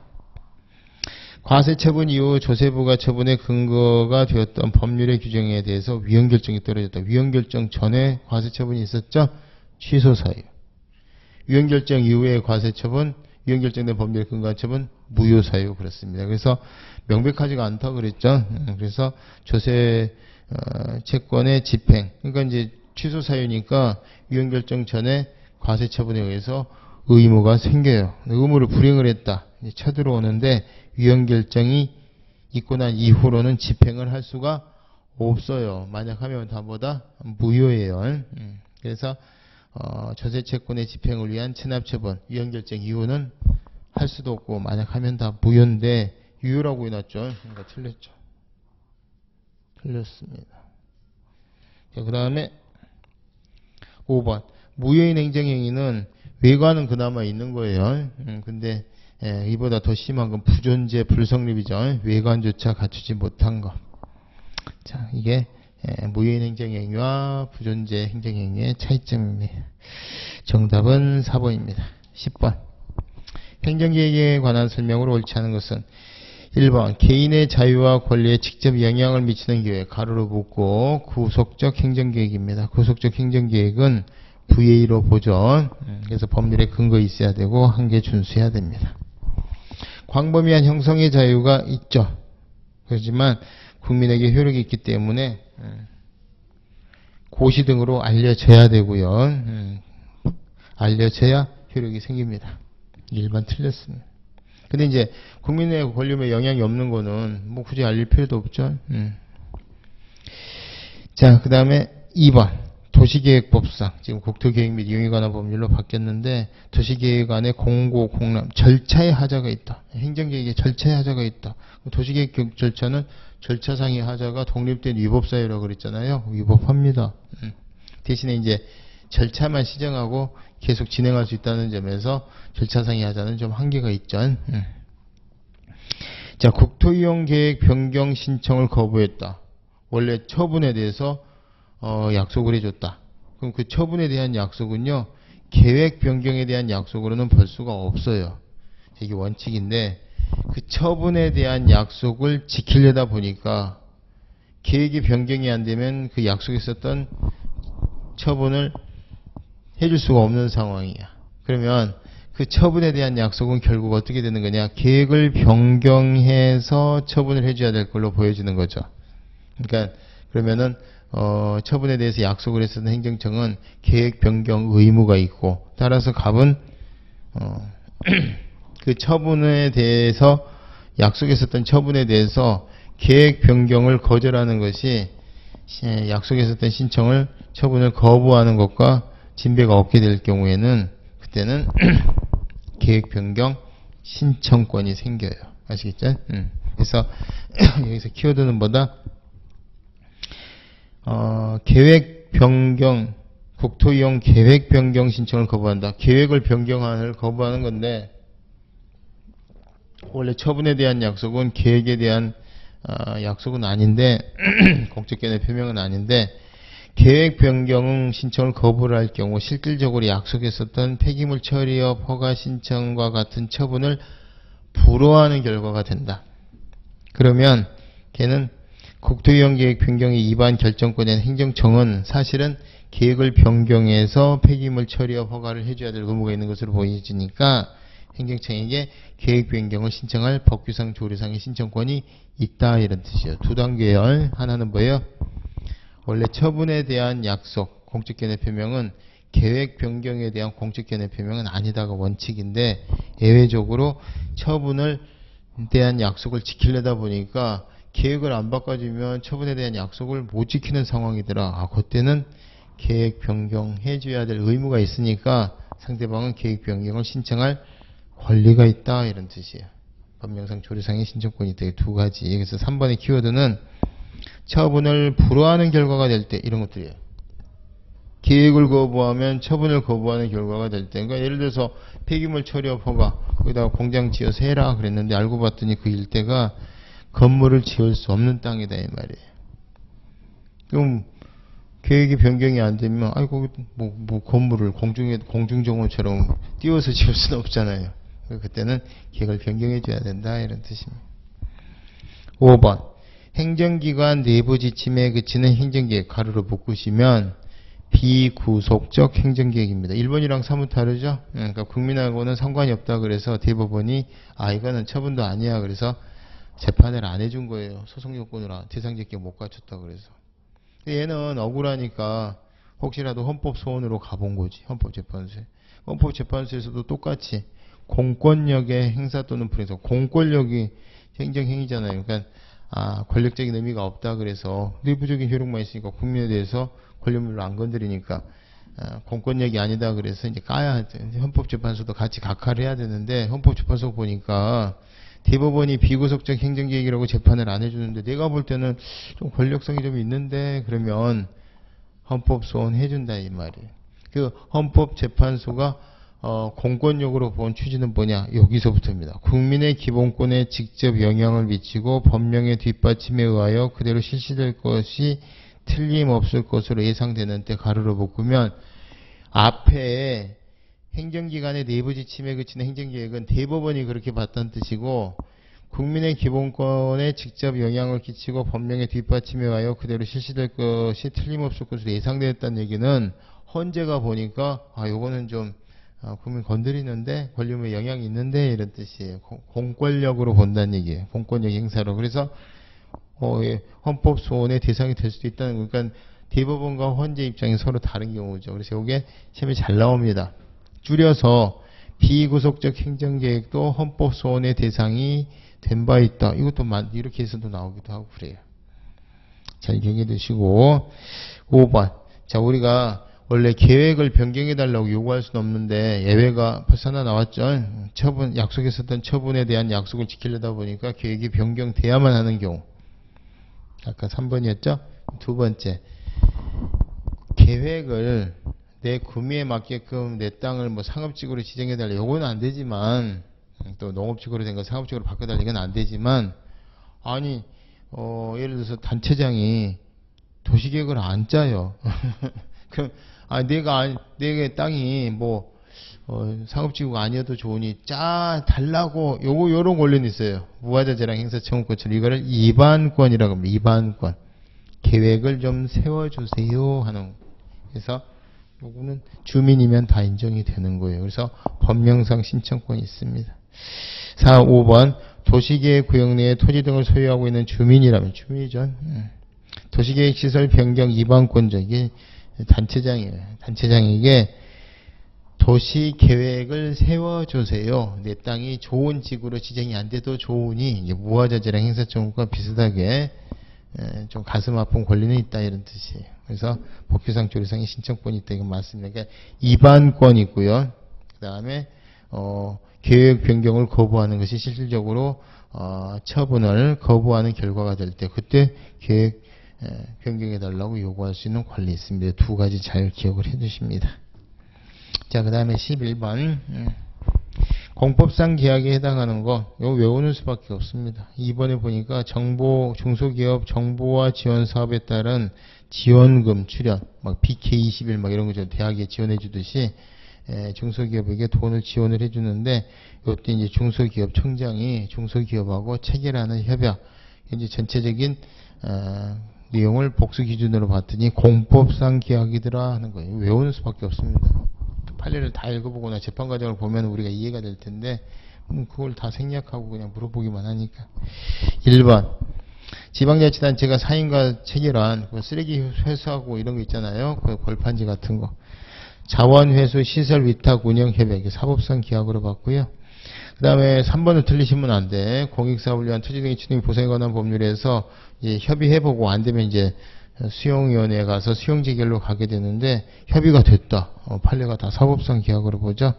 과세처분 이후 조세부가 처분의 근거가 되었던 법률의 규정에 대해서 위헌결정이 떨어졌다. 위헌결정 전에 과세처분이 있었죠? 취소사유. 위헌결정 이후에 과세처분, 위헌결정된 법률의 근거한 처분, 무효사유. 그렇습니다. 그래서 명백하지가 않다 그랬죠? 그래서 조세 채권의 집행. 그러니까 이제 취소사유니까 위헌결정 전에 과세처분에 의해서 의무가 생겨요. 의무를 불이행을 했다. 이제 쳐들어오는데 위헌결정이 있고 난 이후로는 집행을 할 수가 없어요. 만약 하면 다 뭐다? 무효예요. 그래서 조세채권의 집행을 위한 체납처분, 위헌결정 이후는 할 수도 없고 만약 하면 다 무효인데 유효라고 해놨죠. 그러니까 틀렸죠. 틀렸습니다. 그 다음에 5번 무효인 행정행위는 외과는 그나마 있는 거예요. 근데 이보다 더 심한 건 부존재 불성립이죠. 외관조차 갖추지 못한 것. 자, 이게 무효인 행정행위와 부존재 행정행위의 차이점입니다. 정답은 4번입니다. 10번 행정계획에 관한 설명으로 옳지 않은 것은 1번 개인의 자유와 권리에 직접 영향을 미치는 계획 가로로 묶고 구속적 행정계획입니다. 구속적 행정계획은 VA로 보죠. 그래서 법률에 근거 있어야 되고 한계 준수해야 됩니다. 광범위한 형성의 자유가 있죠. 그렇지만 국민에게 효력이 있기 때문에 고시 등으로 알려져야 되고요. 알려져야 효력이 생깁니다. 1번 틀렸습니다. 근데 이제 국민의 권리에 영향이 없는 거는 뭐 굳이 알릴 필요도 없죠. 자, 그 다음에 2번 도시계획법상 지금 국토계획 및 이용관한 법률로 바뀌었는데 도시계획안에 공고, 공람, 절차의 하자가 있다. 행정계획에 절차의 하자가 있다. 도시계획 절차는 절차상의 하자가 독립된 위법사유라고 그랬잖아요. 위법합니다. 대신에 이제 절차만 시정하고 계속 진행할 수 있다는 점에서 절차상의 하자는 좀 한계가 있죠. 자, 국토이용계획 변경 신청을 거부했다. 원래 처분에 대해서 약속을 해줬다. 그럼 그 처분에 대한 약속은요, 계획 변경에 대한 약속으로는 벌 수가 없어요. 이게 원칙인데 그 처분에 대한 약속을 지키려다 보니까 계획이 변경이 안 되면 그 약속에 있었던 처분을 해줄 수가 없는 상황이야. 그러면 그 처분에 대한 약속은 결국 어떻게 되는 거냐? 계획을 변경해서 처분을 해줘야 될 걸로 보여지는 거죠. 그러니까 그러면은 처분에 대해서 약속을 했었던 행정청은 계획 변경 의무가 있고, 따라서 갑은 그 처분에 대해서 약속했었던 처분에 대해서 계획 변경을 거절하는 것이 약속했었던 신청을 처분을 거부하는 것과 진배가 없게 될 경우에는 그때는 계획 변경 신청권이 생겨요. 아시겠죠? 그래서 여기서 키워드는 뭐다? 계획 변경, 국토 이용 계획 변경 신청을 거부한다. 계획을 변경을 거부하는 건데, 원래 처분에 대한 약속은 계획에 대한 약속은 아닌데 공적견해 표명은 아닌데, 계획 변경 신청을 거부를 할 경우 실질적으로 약속했었던 폐기물 처리업 허가 신청과 같은 처분을 불허하는 결과가 된다. 그러면 걔는 국토이용 계획 변경의 위반 결정권인 행정청은 사실은 계획을 변경해서 폐기물 처리업 허가를 해줘야 될 의무가 있는 것으로 보여지니까 행정청에게 계획 변경을 신청할 법규상 조례상의 신청권이 있다, 이런 뜻이에요. 두 단계열. 하나는 뭐예요? 원래 처분에 대한 약속, 공적견해 표명은 계획 변경에 대한 공적견해 표명은 아니다가 원칙인데, 예외적으로 처분을 대한 약속을 지키려다 보니까 계획을 안 바꿔주면 처분에 대한 약속을 못 지키는 상황이더라. 그때는 계획 변경해 줘야 될 의무가 있으니까 상대방은 계획 변경을 신청할 권리가 있다, 이런 뜻이에요. 법령상 조례상의 신청권이 되게 두 가지. 그래서 3번의 키워드는 처분을 불허하는 결과가 될 때, 이런 것들이에요. 계획을 거부하면 처분을 거부하는 결과가 될 때, 그러니까 예를 들어서 폐기물 처리업 허가 거기다가 공장 지어서 해라 그랬는데 알고 봤더니 그 일대가 건물을 지을 수 없는 땅이다, 이 말이에요. 그럼 계획이 변경이 안 되면 아이고 뭐 건물을 공중정원처럼 띄워서 지을 수는 없잖아요. 그때는 계획을 변경해 줘야 된다, 이런 뜻입니다. 5번 행정기관 내부 지침에 그치는 행정계획 가로로 묶으시면 비구속적 행정계획입니다. 1번이랑 사뭇 다르죠? 그러니까 국민하고는 상관이 없다 그래서 대법원이 이거는 처분도 아니야 그래서 재판을 안 해준 거예요. 소송 요건으로 대상제격 못 갖췄다 그래서. 얘는 억울하니까 혹시라도 헌법 소원으로 가본 거지. 헌법재판소에. 헌법재판소에서도 똑같이 공권력의 행사 또는 불행사, 공권력이 행정행위잖아요. 그러니까 권력적인 의미가 없다 그래서 내부적인 효력만 있으니까 국민에 대해서 권력물을 안 건드리니까 공권력이 아니다 그래서 이제 까야 돼. 헌법재판소도 같이 각하를 해야 되는데 헌법재판소 보니까 대법원이 비구속적 행정계획이라고 재판을 안 해주는데 내가 볼 때는 좀 권력성이 좀 있는데 그러면 헌법소원 해준다, 이 말이에요. 그 헌법재판소가 공권력으로 본 취지는 뭐냐? 여기서부터입니다. 국민의 기본권에 직접 영향을 미치고 법령의 뒷받침에 의하여 그대로 실시될 것이 틀림없을 것으로 예상되는 때 가로로 묶으면 앞에 행정기관의 내부 지침에 그치는 행정계획은 대법원이 그렇게 봤다는 뜻이고 국민의 기본권에 직접 영향을 끼치고 법령의 뒷받침에 의하여 그대로 실시될 것이 틀림없을 것으로 예상되었다는 얘기는 헌재가 보니까 요거는 좀 국민 건드리는데 권리에 영향이 있는데, 이런 뜻이에요. 공권력으로 본다는 얘기예요. 공권력 행사로. 그래서 헌법 소원의 대상이 될 수도 있다는 거. 그러니까 대법원과 헌재 입장이 서로 다른 경우죠. 그래서 이게 시험에 잘 나옵니다. 줄여서 비구속적 행정계획도 헌법 소원의 대상이 된 바 있다. 이것도 이렇게 해서도 나오기도 하고 그래요. 잘 기억해 두시고 5번. 자, 우리가 원래 계획을 변경해 달라고 요구할 수는 없는데 예외가 벌써 하나 나왔죠. 약속했었던 처분에 대한 약속을 지키려다 보니까 계획이 변경돼야만 하는 경우. 아까 3번이었죠? 두 번째. 계획을 내 구매에 맞게끔 내 땅을 뭐 상업지구로 지정해 달라. 요거는 안 되지만 또 농업지구로 된 거 상업지구로 바꿔 달라. 이건 안 되지만 예를 들어서 단체장이 도시계획을 안 짜요. 그럼 내가 땅이 뭐 상업지구가 아니어도 좋으니 달라고 요런 권리는 있어요. 무화자재랑 행사청구권처럼 이거를 이반권이라고 합니다. 이반권. 계획을 좀 세워주세요 하는 거. 그래서 요거는 주민이면 다 인정이 되는 거예요. 그래서 법령상 신청권이 있습니다. 5번 도시계획 구역 내에 토지 등을 소유하고 있는 주민이라면 주민이죠. 도시계획시설 변경 이반권자 이게 단체장이에요. 단체장에게 도시계획을 세워주세요. 내 땅이 좋은 지구로 지정이 안 돼도 좋으니 이제 무화자재랑 행사청구가 비슷하게 좀 가슴 아픈 권리는 있다 이런 뜻이에요. 그래서 법규상 조례상의 신청권이 있다 이건 맞습니다. 그러니까 이반권이 있고요. 그 다음에 계획 변경을 거부하는 것이 실질적으로 처분을 거부하는 결과가 될 때 그때 계획 변경해 달라고 요구할 수 있는 권리 있습니다. 두 가지 잘 기억을 해 두십니다. 자, 그 다음에 11번 공법상 계약에 해당하는 거 이거 외우는 수밖에 없습니다. 2번에 보니까 중소기업 정보화 지원 사업에 따른 지원금 출연 막 BK21 막 이런 거죠. 대학에 지원해 주듯이 중소기업에게 돈을 지원을 해주는데 이때 이제 중소기업 청장이 중소기업하고 체결하는 협약 이제 전체적인 내용을 복수 기준으로 봤더니 공법상 계약이더라 하는 거예요. 외우는 수밖에 없습니다. 판례를 다 읽어보거나 재판 과정을 보면 우리가 이해가 될 텐데 그걸 다 생략하고 그냥 물어보기만 하니까. 1번 지방자치단체가 사인과 체결한 쓰레기 회수하고 이런 거 있잖아요. 그 골판지 같은 거. 자원회수 시설 위탁 운영 협약 사법상 계약으로 봤고요. 그 다음에 3번을 틀리시면 안 돼. 공익사업을 위한 토지 등의 취득 보상에 관한 법률에서 이제 협의해보고 안 되면 이제 수용위원회에 가서 수용재결로 가게 되는데 협의가 됐다. 판례가 다 사법상 계약으로 보죠.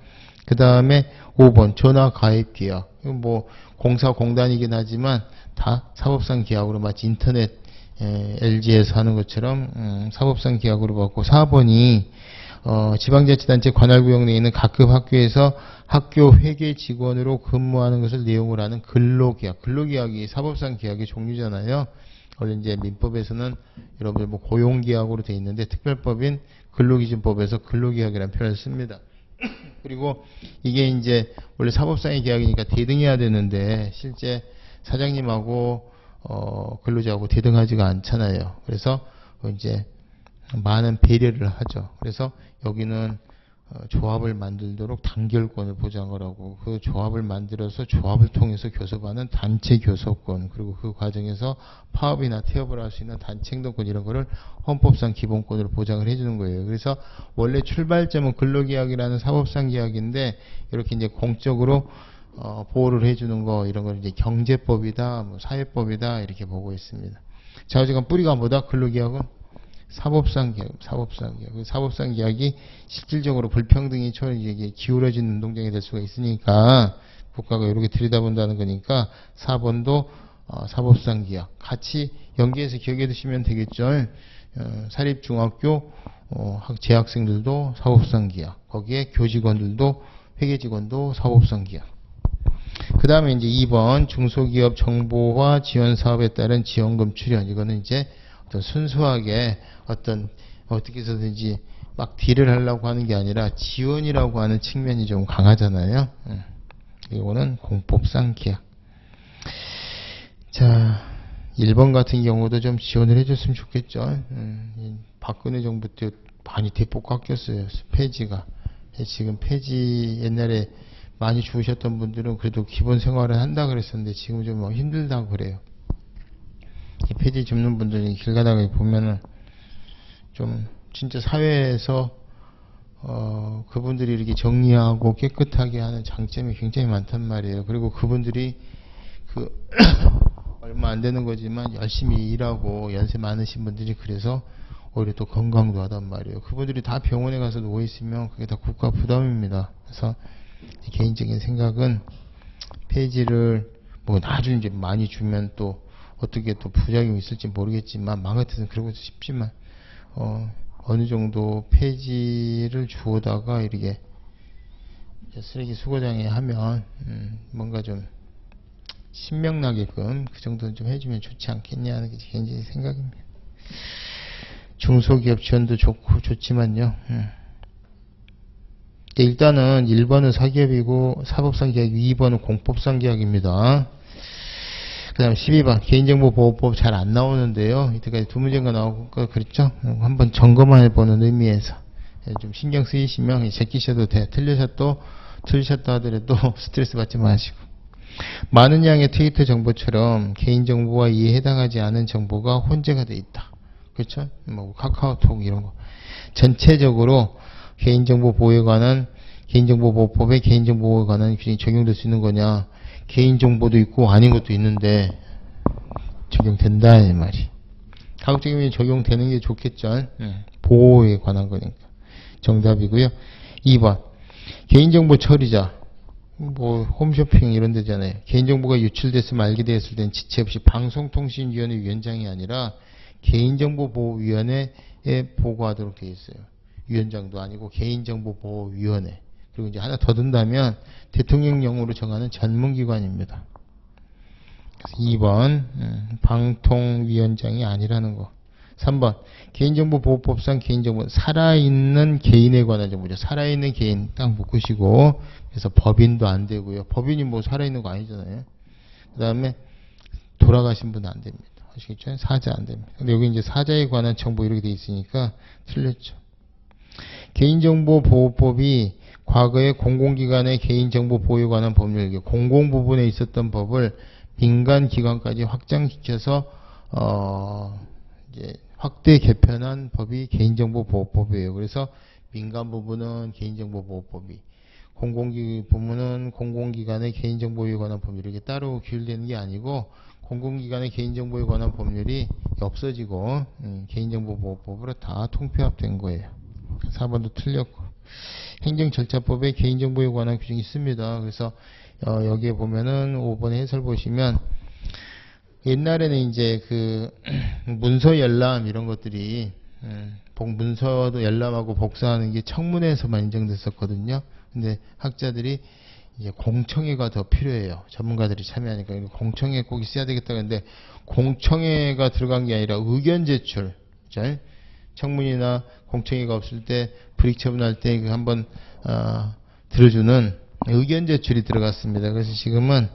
그 다음에 5번 전화가입 계약. 이건 뭐 공사공단이긴 하지만 다 사법상 계약으로 마치 인터넷 LG에서 하는 것처럼 사법상 계약으로 봤고 4번이 지방자치단체 관할구역 내에 있는 각급 학교에서 학교 회계 직원으로 근무하는 것을 내용으로 하는 근로계약. 근로계약이 사법상 계약의 종류잖아요. 원래 이제 민법에서는 여러분들 뭐 고용계약으로 되어 있는데 특별법인 근로기준법에서 근로계약이라는 표현을 씁니다. 그리고 이게 이제 원래 사법상의 계약이니까 대등해야 되는데 실제 사장님하고 근로자하고 대등하지가 않잖아요. 그래서 이제 많은 배려를 하죠. 그래서 여기는 조합을 만들도록 단결권을 보장을 하고 그 조합을 만들어서 조합을 통해서 교섭하는 단체 교섭권 그리고 그 과정에서 파업이나 태업을 할 수 있는 단체 행동권 이런 거를 헌법상 기본권으로 보장을 해주는 거예요. 그래서 원래 출발점은 근로계약이라는 사법상 계약인데 이렇게 이제 공적으로 보호를 해주는 거 이런 걸 이제 경제법이다, 뭐 사회법이다 이렇게 보고 있습니다. 자, 어쨌든 뿌리가 뭐다? 근로계약은 사법상 계약, 사법상 계약이 실질적으로 불평등이 기울어진 운동장이 될 수가 있으니까 국가가 이렇게 들여다본다는 거니까 4번도 사법상 계약 같이 연계해서 기억해 두시면 되겠죠. 사립중학교 재학생들도 사법상 계약, 거기에 교직원들도 회계직원도 사법상 계약. 그 다음에 이제 2번 중소기업 정보화 지원 사업에 따른 지원금 출연 이거는 이제 순수하게 어떻게 해서든지 막 딜을 하려고 하는 게 아니라 지원이라고 하는 측면이 좀 강하잖아요. 이거는 공법상 계약. 자, 1번 같은 경우도 좀 지원을 해줬으면 좋겠죠. 박근혜 정부 때 많이 대폭 깎였어요. 폐지가. 지금 폐지 옛날에 많이 죽으셨던 분들은 그래도 기본 생활을 한다 그랬었는데 지금 좀 힘들다고 그래요. 폐지 줍는 분들이 길 가다가 보면은 좀 진짜 사회에서 그분들이 이렇게 정리하고 깨끗하게 하는 장점이 굉장히 많단 말이에요. 그리고 그분들이 얼마 안 되는 거지만 열심히 일하고 연세 많으신 분들이 그래서 오히려 또 건강도 하단 말이에요. 그분들이 다 병원에 가서 누워 있으면 그게 다 국가 부담입니다. 그래서 개인적인 생각은 폐지를 뭐 나중에 이제 많이 주면 또 어떻게 또 부작용이 있을지 모르겠지만 마음 같아서는 그러고 싶지만 어느 정도 폐지를 주어다가 이렇게 쓰레기 수거장에 하면 뭔가 좀 신명나게끔 그 정도는 좀 해주면 좋지 않겠냐 하는 게 개인적인 생각입니다. 중소기업 지원도 좋지만요. 일단은 1번은 사기업이고 사법상계약, 2번은 공법상계약입니다. 그 다음 12번 개인정보보호법 잘 안 나오는데요. 이때까지 두 문제가 나오고 그랬죠. 한번 점검해보는 의미에서 좀 신경 쓰이시면 제끼셔도 돼. 틀리셨다 하더라도 스트레스 받지 마시고. 많은 양의 트위터 정보처럼 개인정보와 이에 해당하지 않은 정보가 혼재가 돼 있다. 그렇죠? 뭐 카카오톡 이런 거. 전체적으로 개인정보 보호에 관한 개인정보보호법에 개인정보에 관한 규정이 적용될 수 있는 거냐. 개인정보도 있고 아닌 것도 있는데 적용된다 이 말이. 가급적이면 적용되는 게 좋겠죠. 보호에 관한 거니까. 정답이고요. 2번 개인정보 처리자. 뭐 홈쇼핑 이런 데잖아요. 개인정보가 유출됐으면 알게 되었을 땐 지체 없이 방송통신위원회 위원장이 아니라 개인정보보호위원회에 보고하도록 되어 있어요. 위원장도 아니고 개인정보보호위원회. 그리고 이제 하나 더 든다면 대통령령으로 정하는 전문기관입니다. 그래서 2번 방통위원장이 아니라는 거. 3번 개인정보보호법상 개인정보 살아있는 개인에 관한 정보죠. 살아있는 개인 딱 묶으시고 그래서 법인도 안 되고요. 법인이 뭐 살아있는 거 아니잖아요. 그 다음에 돌아가신 분은 안 됩니다. 아시겠죠? 사자 안 됩니다. 근데 여기 이제 사자에 관한 정보 이렇게 돼 있으니까 틀렸죠. 개인정보보호법이 과거에 공공기관의 개인정보 보호에 관한 법률, 공공부분에 있었던 법을 민간기관까지 확장시켜서 이제 확대 개편한 법이 개인정보보호법이에요. 그래서 민간 부분은 개인정보보호법이, 공공부문은 공공기관의 개인정보에 관한 법률이 이렇게 따로 규율되는 게 아니고 공공기관의 개인정보에 관한 법률이 없어지고 개인정보보호법으로 다 통폐합된 거예요. 4번도 틀렸고. 행정절차법에 개인정보에 관한 규정이 있습니다. 그래서 여기에 보면은 5번의 해설 보시면 옛날에는 이제 그 문서 열람 이런 것들이 문서도 열람하고 복사하는 게 청문회에서만 인정됐었거든요. 근데 학자들이 이제 공청회가 더 필요해요. 전문가들이 참여하니까 공청회 꼭 있어야 되겠다. 근데 공청회가 들어간 게 아니라 의견 제출, 그렇죠? 청문이나 공청회가 없을 때 불이익 처분할 때 한번 들어주는 의견 제출이 들어갔습니다. 그래서 지금은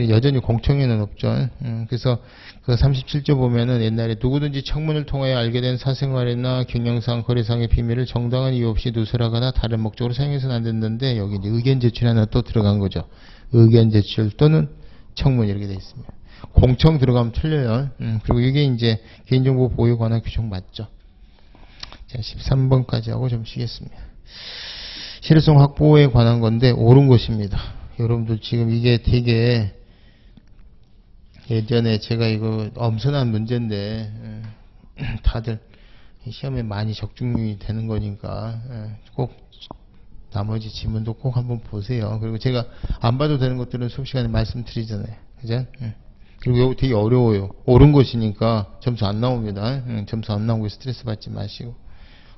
여전히 공청회는 없죠. 그래서 그 37조 보면은 옛날에 누구든지 청문을 통하여 알게 된 사생활이나 경영상, 거래상의 비밀을 정당한 이유 없이 누설하거나 다른 목적으로 사용해서는 안 됐는데 여기 이제 의견 제출이 하나 또 들어간 거죠. 의견 제출 또는 청문 이렇게 되어 있습니다. 공청 들어가면 틀려요. 그리고 이게 이제 개인정보 보호에 관한 규정 맞죠. 자, 13번까지 하고 좀 쉬겠습니다. 실효성 확보에 관한 건데 옳은 것입니다. 여러분들 지금 이게 되게 예전에 제가 이거 엄선한 문제인데 다들 시험에 많이 적중이 되는 거니까 꼭 나머지 지문도 꼭 한번 보세요. 그리고 제가 안 봐도 되는 것들은 수업 시간에 말씀드리잖아요. 그죠? 그리고 이거 되게 어려워요. 옳은 것이니까 점수 안 나옵니다. 점수 안 나오고 스트레스 받지 마시고.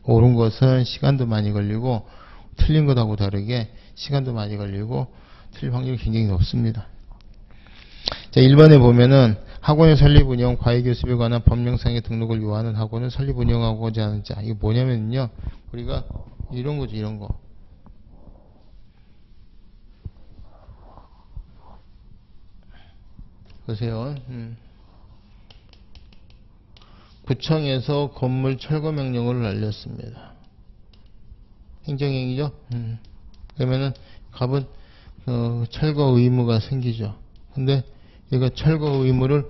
옳은 것은 시간도 많이 걸리고 틀린 것하고 다르게 시간도 많이 걸리고 틀릴 확률이 굉장히 높습니다. 자, 1번에 보면은 학원의 설립 운영, 과외 교습에 관한 법령상의 등록을 요하는 학원은 설립 운영하고자 하는 자. 이게 뭐냐면요. 우리가 이런 거죠, 이런 거. 보세요. 구청에서 건물 철거 명령을 날렸습니다. 행정행위죠. 그러면은 갑은 철거 의무가 생기죠. 근데 얘가 철거 의무를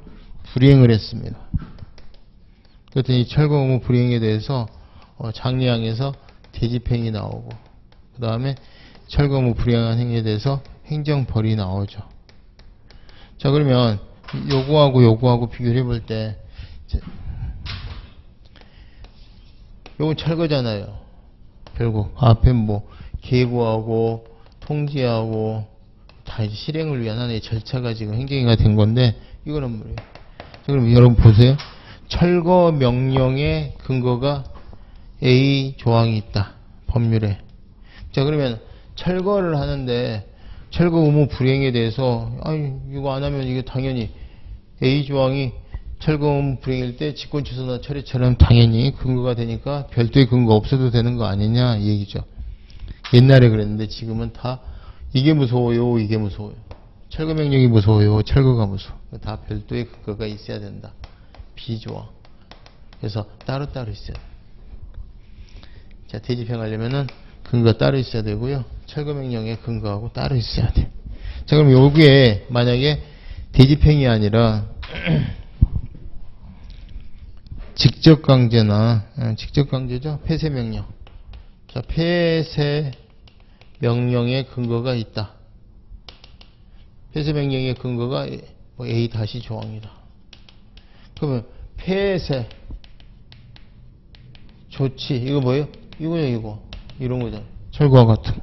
불이행을 했습니다. 그랬더니 철거 의무 불이행에 대해서 장례항에서 대집행이 나오고 그 다음에 철거 의무 불이행한 행위에 대해서 행정벌이 나오죠. 자, 그러면 요거하고 비교를 해볼 때 요건 철거잖아요. 결국 앞에 뭐 계고하고 통지하고 다 실행을 위한 하나의 절차가 지금 행정위가 된 건데 이거는 뭐예요? 자, 그럼 여러분 보세요. 철거 명령의 근거가 A 조항이 있다. 법률에. 자, 그러면 철거를 하는데 철거 의무 불이행에 대해서 아니 이거 안 하면 이게 당연히 A 조항이 철거음 불행일 때 직권 취소나 철회처럼 당연히 근거가 되니까 별도의 근거 없어도 되는 거 아니냐 이 얘기죠. 옛날에 그랬는데 지금은 다 이게 무서워요, 이게 무서워요. 철거 명령이 무서워요, 철거가 무서워. 다 별도의 근거가 있어야 된다. 비조항. 그래서 따로따로 있어야 돼. 자, 대집행하려면은 근거 따로 있어야 되고요. 철거 명령의 근거하고 따로 있어야 돼. 자, 그럼 여기에 만약에 대집행이 아니라 직접 강제나 직접 강제죠. 폐쇄 명령. 자, 폐쇄 명령의 근거가 있다. 폐쇄 명령의 근거가 A 다시 조항이다. 그러면 폐쇄 조치 이거 뭐예요? 이거요, 이거. 이런 거잖아요. 철거와 같은.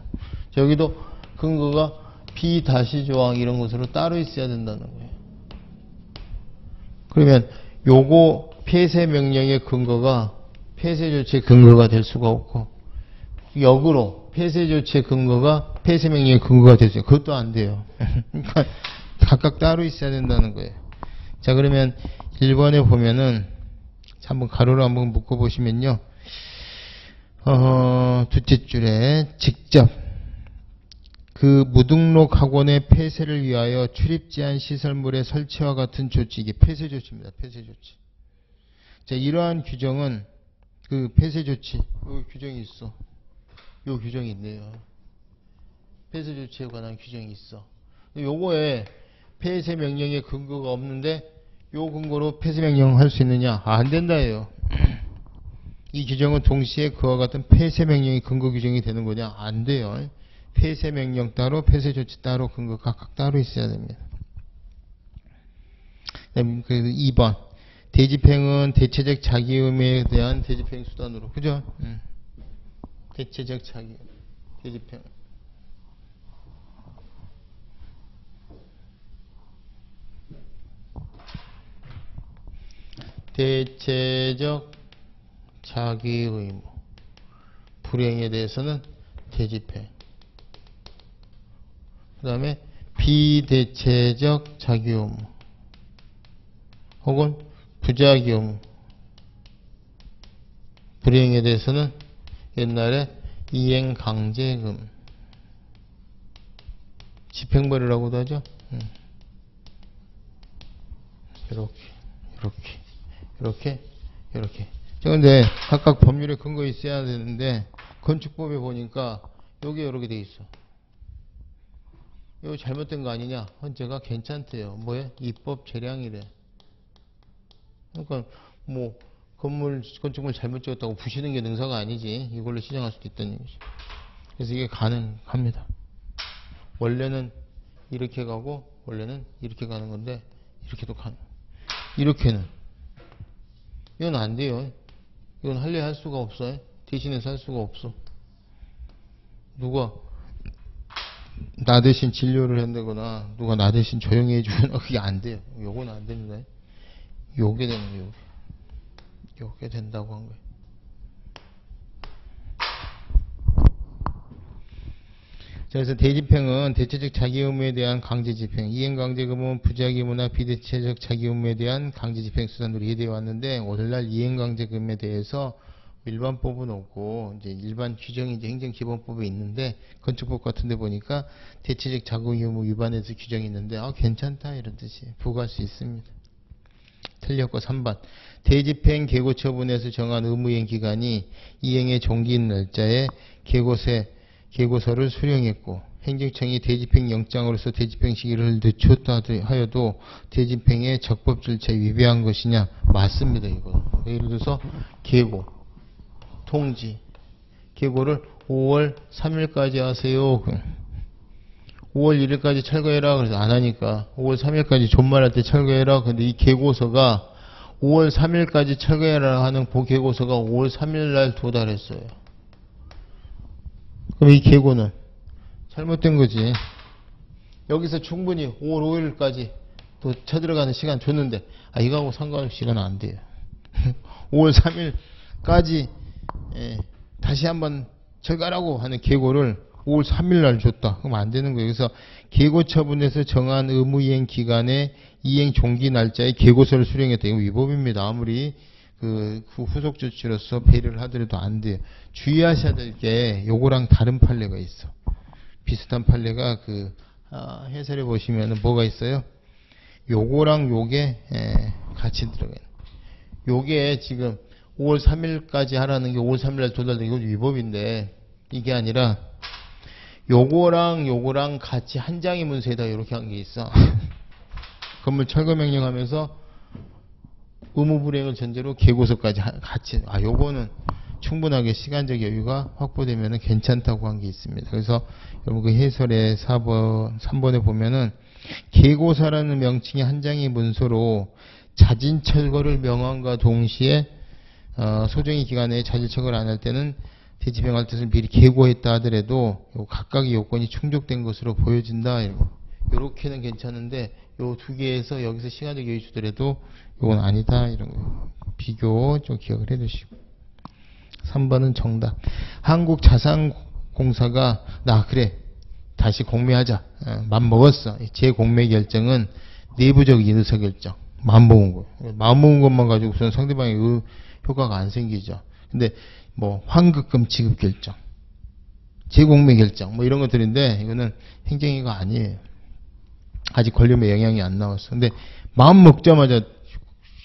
자, 여기도 근거가 B 다시 조항 이런 것으로 따로 있어야 된다는 거예요. 그러면 요거 폐쇄 명령의 근거가 폐쇄 조치의 근거가 될 수가 없고, 역으로 폐쇄 조치의 근거가 폐쇄 명령의 근거가 될 수 있어요. 그것도 안 돼요. 그러니까 각각 따로 있어야 된다는 거예요. 자, 그러면 1번에 보면은 한번 가로로 한번 묶어 보시면요. 둘째 줄에 직접 그 무등록 학원의 폐쇄를 위하여 출입 제한 시설물의 설치와 같은 조치, 이게 폐쇄 조치입니다. 폐쇄 조치. 자, 이러한 규정은 그 폐쇄 조치, 요 규정이 있어. 요 규정이 있네요. 폐쇄 조치에 관한 규정이 있어. 요거에 폐쇄 명령의 근거가 없는데 요 근거로 폐쇄 명령 할 수 있느냐? 안 된다예요. 이 규정은 동시에 그와 같은 폐쇄 명령이 근거 규정이 되는 거냐? 안 돼요. 폐쇄 명령 따로, 폐쇄 조치 따로, 근거 각각 따로 있어야 됩니다. 그래서 2번. 대집행은 대체적 자기 의무에 대한 대집행 수단으로. 그죠? 대체적 자기. 대집행. 대체적 자기 의무. 불이행에 대해서는 대집행. 그 다음에 비대체적 자기 의무. 혹은 부자기 의무. 불이행에 대해서는 옛날에 이행강제금. 집행벌이라고도 하죠. 이렇게. 그런데 각각 법률에 근거 있어야 되는데 건축법에 보니까 여기 이렇게 돼 있어. 이거 잘못된 거 아니냐? 헌재가 괜찮대요. 뭐에? 입법 재량이래. 그러니까 뭐 건축물 잘못 지었다고 부시는 게 능사가 아니지. 이걸로 시정할 수도 있다는 얘기지. 그래서 이게 가능합니다. 원래는 이렇게 가고 원래는 이렇게 가는 건데 이렇게도 가능. 이렇게는 이건 안 돼요. 이건 할래 할 수가 없어요. 대신해서 할 수가 없어. 누가 나 대신 진료를 한다거나 누가 나 대신 조용히 해주거나 그게 안 돼요. 요건 안 됩니다. 요게 되는 거예요. 요게 된다고 한 거예요. 자, 그래서 대집행은 대체적 자기 의무에 대한 강제집행, 이행강제금은 부자기 의무나 비대체적 자기 의무에 대한 강제집행 수단으로 이해되어 왔는데, 오늘날 이행강제금에 대해서 일반법은 없고 이제 일반 규정이 이제 행정기본법에 있는데, 건축법 같은 데 보니까 대체적 자기 의무 위반에서 규정이 있는데 괜찮다 이런 뜻이 부과할 수 있습니다. 틀렸고 3번. 대집행 계고 처분에서 정한 의무이행 기간이 이행의 종기인 날짜에 계고서를 수령했고 행정청이 대집행 영장으로서 대집행 시기를 늦췄다 하여도 대집행의 적법 절차에 위배한 것이냐? 맞습니다. 이거. 예를 들어서 계고, 통지, 계고를 5월 3일까지 하세요. 5월 1일까지 철거해라. 그래서 안 하니까 5월 3일까지 존말할 때 철거해라. 근데 이 계고서가 5월 3일까지 철거해라 하는 계고서가 5월 3일 날 도달했어요. 그럼 이 계고는 잘못된 거지. 여기서 충분히 5월 5일까지 또 쳐들어가는 시간 줬는데 이거하고 상관없이 이건 안 돼요. 5월 3일까지 다시 한번 철거하라고 하는 계고를 5월 3일 날 줬다. 그럼 안 되는 거예요. 그래서 계고처분에서 정한 의무이행 기간에 이행 종기 날짜에 계고서를 수령했다. 이거 위법입니다. 아무리 그 후속 조치로서 배려를 하더라도 안 돼요. 주의하셔야 될 게 요거랑 다른 판례가 있어. 비슷한 판례가 해설해 보시면 뭐가 있어요? 요거랑 요게 같이 들어가요. 요게 지금 5월 3일까지 하라는 게 5월 3일날 도달되는 이거 위법인데 이게 아니라 요거랑 같이 한 장의 문서에다 이렇게 한 게 있어. 건물 철거 명령하면서 의무 불이행을 전제로 계고서까지 같이 요거는 충분하게 시간적 여유가 확보되면 괜찮다고 한 게 있습니다. 그래서 여러분 그 해설의 3번에 보면은 계고서라는 명칭의 한 장의 문서로 자진 철거를 명함과 동시에 소정의 기간에 자진 철거를 안 할 때는 대집행할 뜻을 미리 계고했다 하더라도 각각의 요건이 충족된 것으로 보여진다. 이렇게는 괜찮은데 요 두 개에서 여기서 시간적 여유 주더라도 요건 아니다. 이런 거 비교 좀 기억을 해두시고. 3번은 정답. 한국자산공사가 그래 다시 공매하자. 맘 먹었어. 재공매 결정은 내부적인 의사결정. 마음 먹은 거. 마음 먹은 것만 가지고서는 상대방의 효과가 안 생기죠. 근데 뭐 환급금 지급 결정, 재공매 결정 뭐 이런 것들인데 이거는 행정위가 아니에요. 아직 권리금에 영향이 안 나왔어. 근데 마음 먹자마자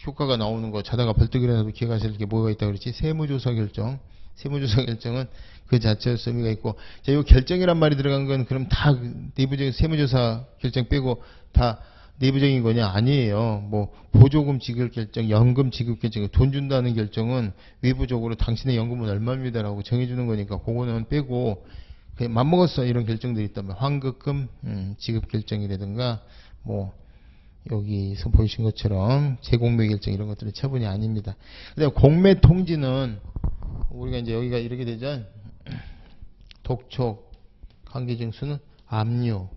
효과가 나오는 거 자다가 벌떡 일어나도 기억하실 게 뭐가 있다고 그랬지? 세무조사 결정. 세무조사 결정은 그 자체로서 의미가 있고, 자, 이 결정이란 말이 들어간 건 그럼 다 내부적인 세무조사 결정 빼고 다 내부적인 거냐? 아니에요. 뭐 보조금 지급 결정, 연금 지급 결정, 돈 준다는 결정은 외부적으로 당신의 연금은 얼마입니다라고 정해주는 거니까 그거는 빼고 그냥 맘먹었어 이런 결정들이 있다면 환급금 지급 결정이라든가 뭐 여기서 보이신 것처럼 재공매 결정 이런 것들은 처분이 아닙니다. 그다음에 공매 통지는 우리가 이제 여기가 이렇게 되죠. 독촉, 관계증수는 압류.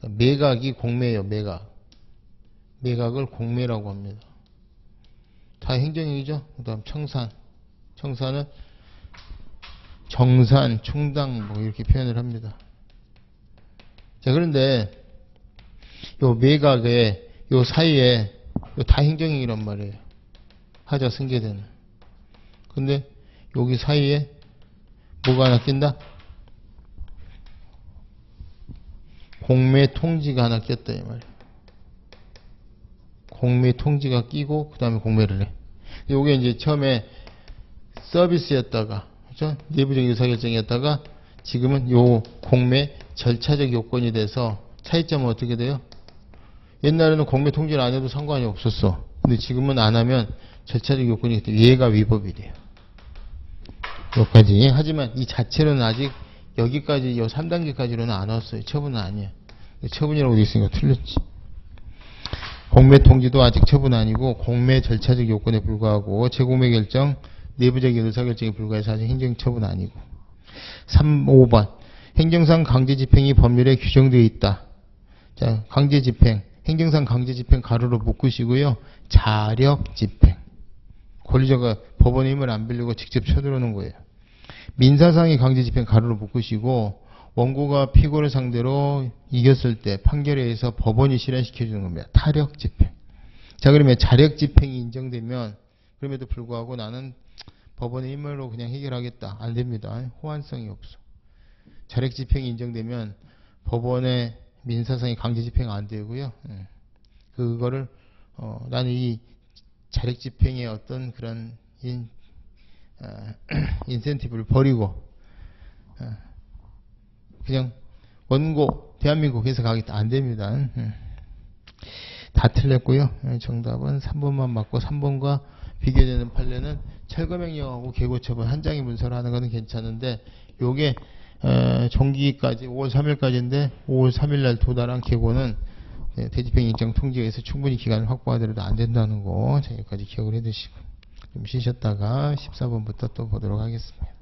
매각이 공매예요. 매각을 공매라고 합니다. 다 행정이죠. 그 다음 청산. 청산은 정산, 충당 뭐 이렇게 표현을 합니다. 자, 그런데 요 매각의 요 사이에 요 다 행정이란 말이에요. 하자 승계되는. 근데 여기 사이에 뭐가 하나 낀다? 공매 통지가 하나 꼈다 이 말이에요. 공매 통지가 끼고 그 다음에 공매를 해. 요게 이제 처음에 서비스였다가 그렇죠? 내부적 의사결정이었다가 지금은 요 공매 절차적 요건이 돼서 차이점은 어떻게 돼요? 옛날에는 공매 통지를 안 해도 상관이 없었어. 근데 지금은 안 하면 절차적 요건이 돼. 얘가 위법이 돼요. 여기까지. 하지만 이 자체로는 아직 여기까지 요 3단계까지로는 안 왔어요. 처분은 아니야. 처분이라고 되어 있으니까 틀렸지. 공매 통지도 아직 처분 아니고 공매 절차적 요건에 불과하고 재공매 결정, 내부적인 의사결정에 불과해서 아직 행정처분 아니고. 5번 행정상 강제집행이 법률에 규정되어 있다. 자, 강제집행. 행정상 강제집행 가로로 묶으시고요. 자력집행. 권리자가 법원의 힘을 안 빌리고 직접 쳐들어오는 거예요. 민사상의 강제집행 가로로 묶으시고 원고가 피고를 상대로 이겼을 때 판결에 의해서 법원이 실현시켜주는 겁니다. 타력집행. 자, 그러면 자력집행이 인정되면 그럼에도 불구하고 나는 법원의 힘으로 그냥 해결하겠다. 안 됩니다. 호환성이 없어. 자력집행이 인정되면 법원의 민사상의 강제집행 안 되고요. 그거를 나는 이 자력집행의 어떤 그런 인센티브를 버리고 그냥 원고 대한민국에서 가겠다. 안 됩니다. 다 틀렸고요. 정답은 3번만 맞고 3번과 비교되는 판례는 철거명령하고 계고처분 한 장의 문서로 하는 것은 괜찮은데 요게 정기까지 5월 3일까지인데 5월 3일날 도달한 계고는 대집행 일정 통지에서 충분히 기간을 확보하더라도 안 된다는 거 여기까지 기억을 해두시고 좀 쉬셨다가 14번부터 또 보도록 하겠습니다.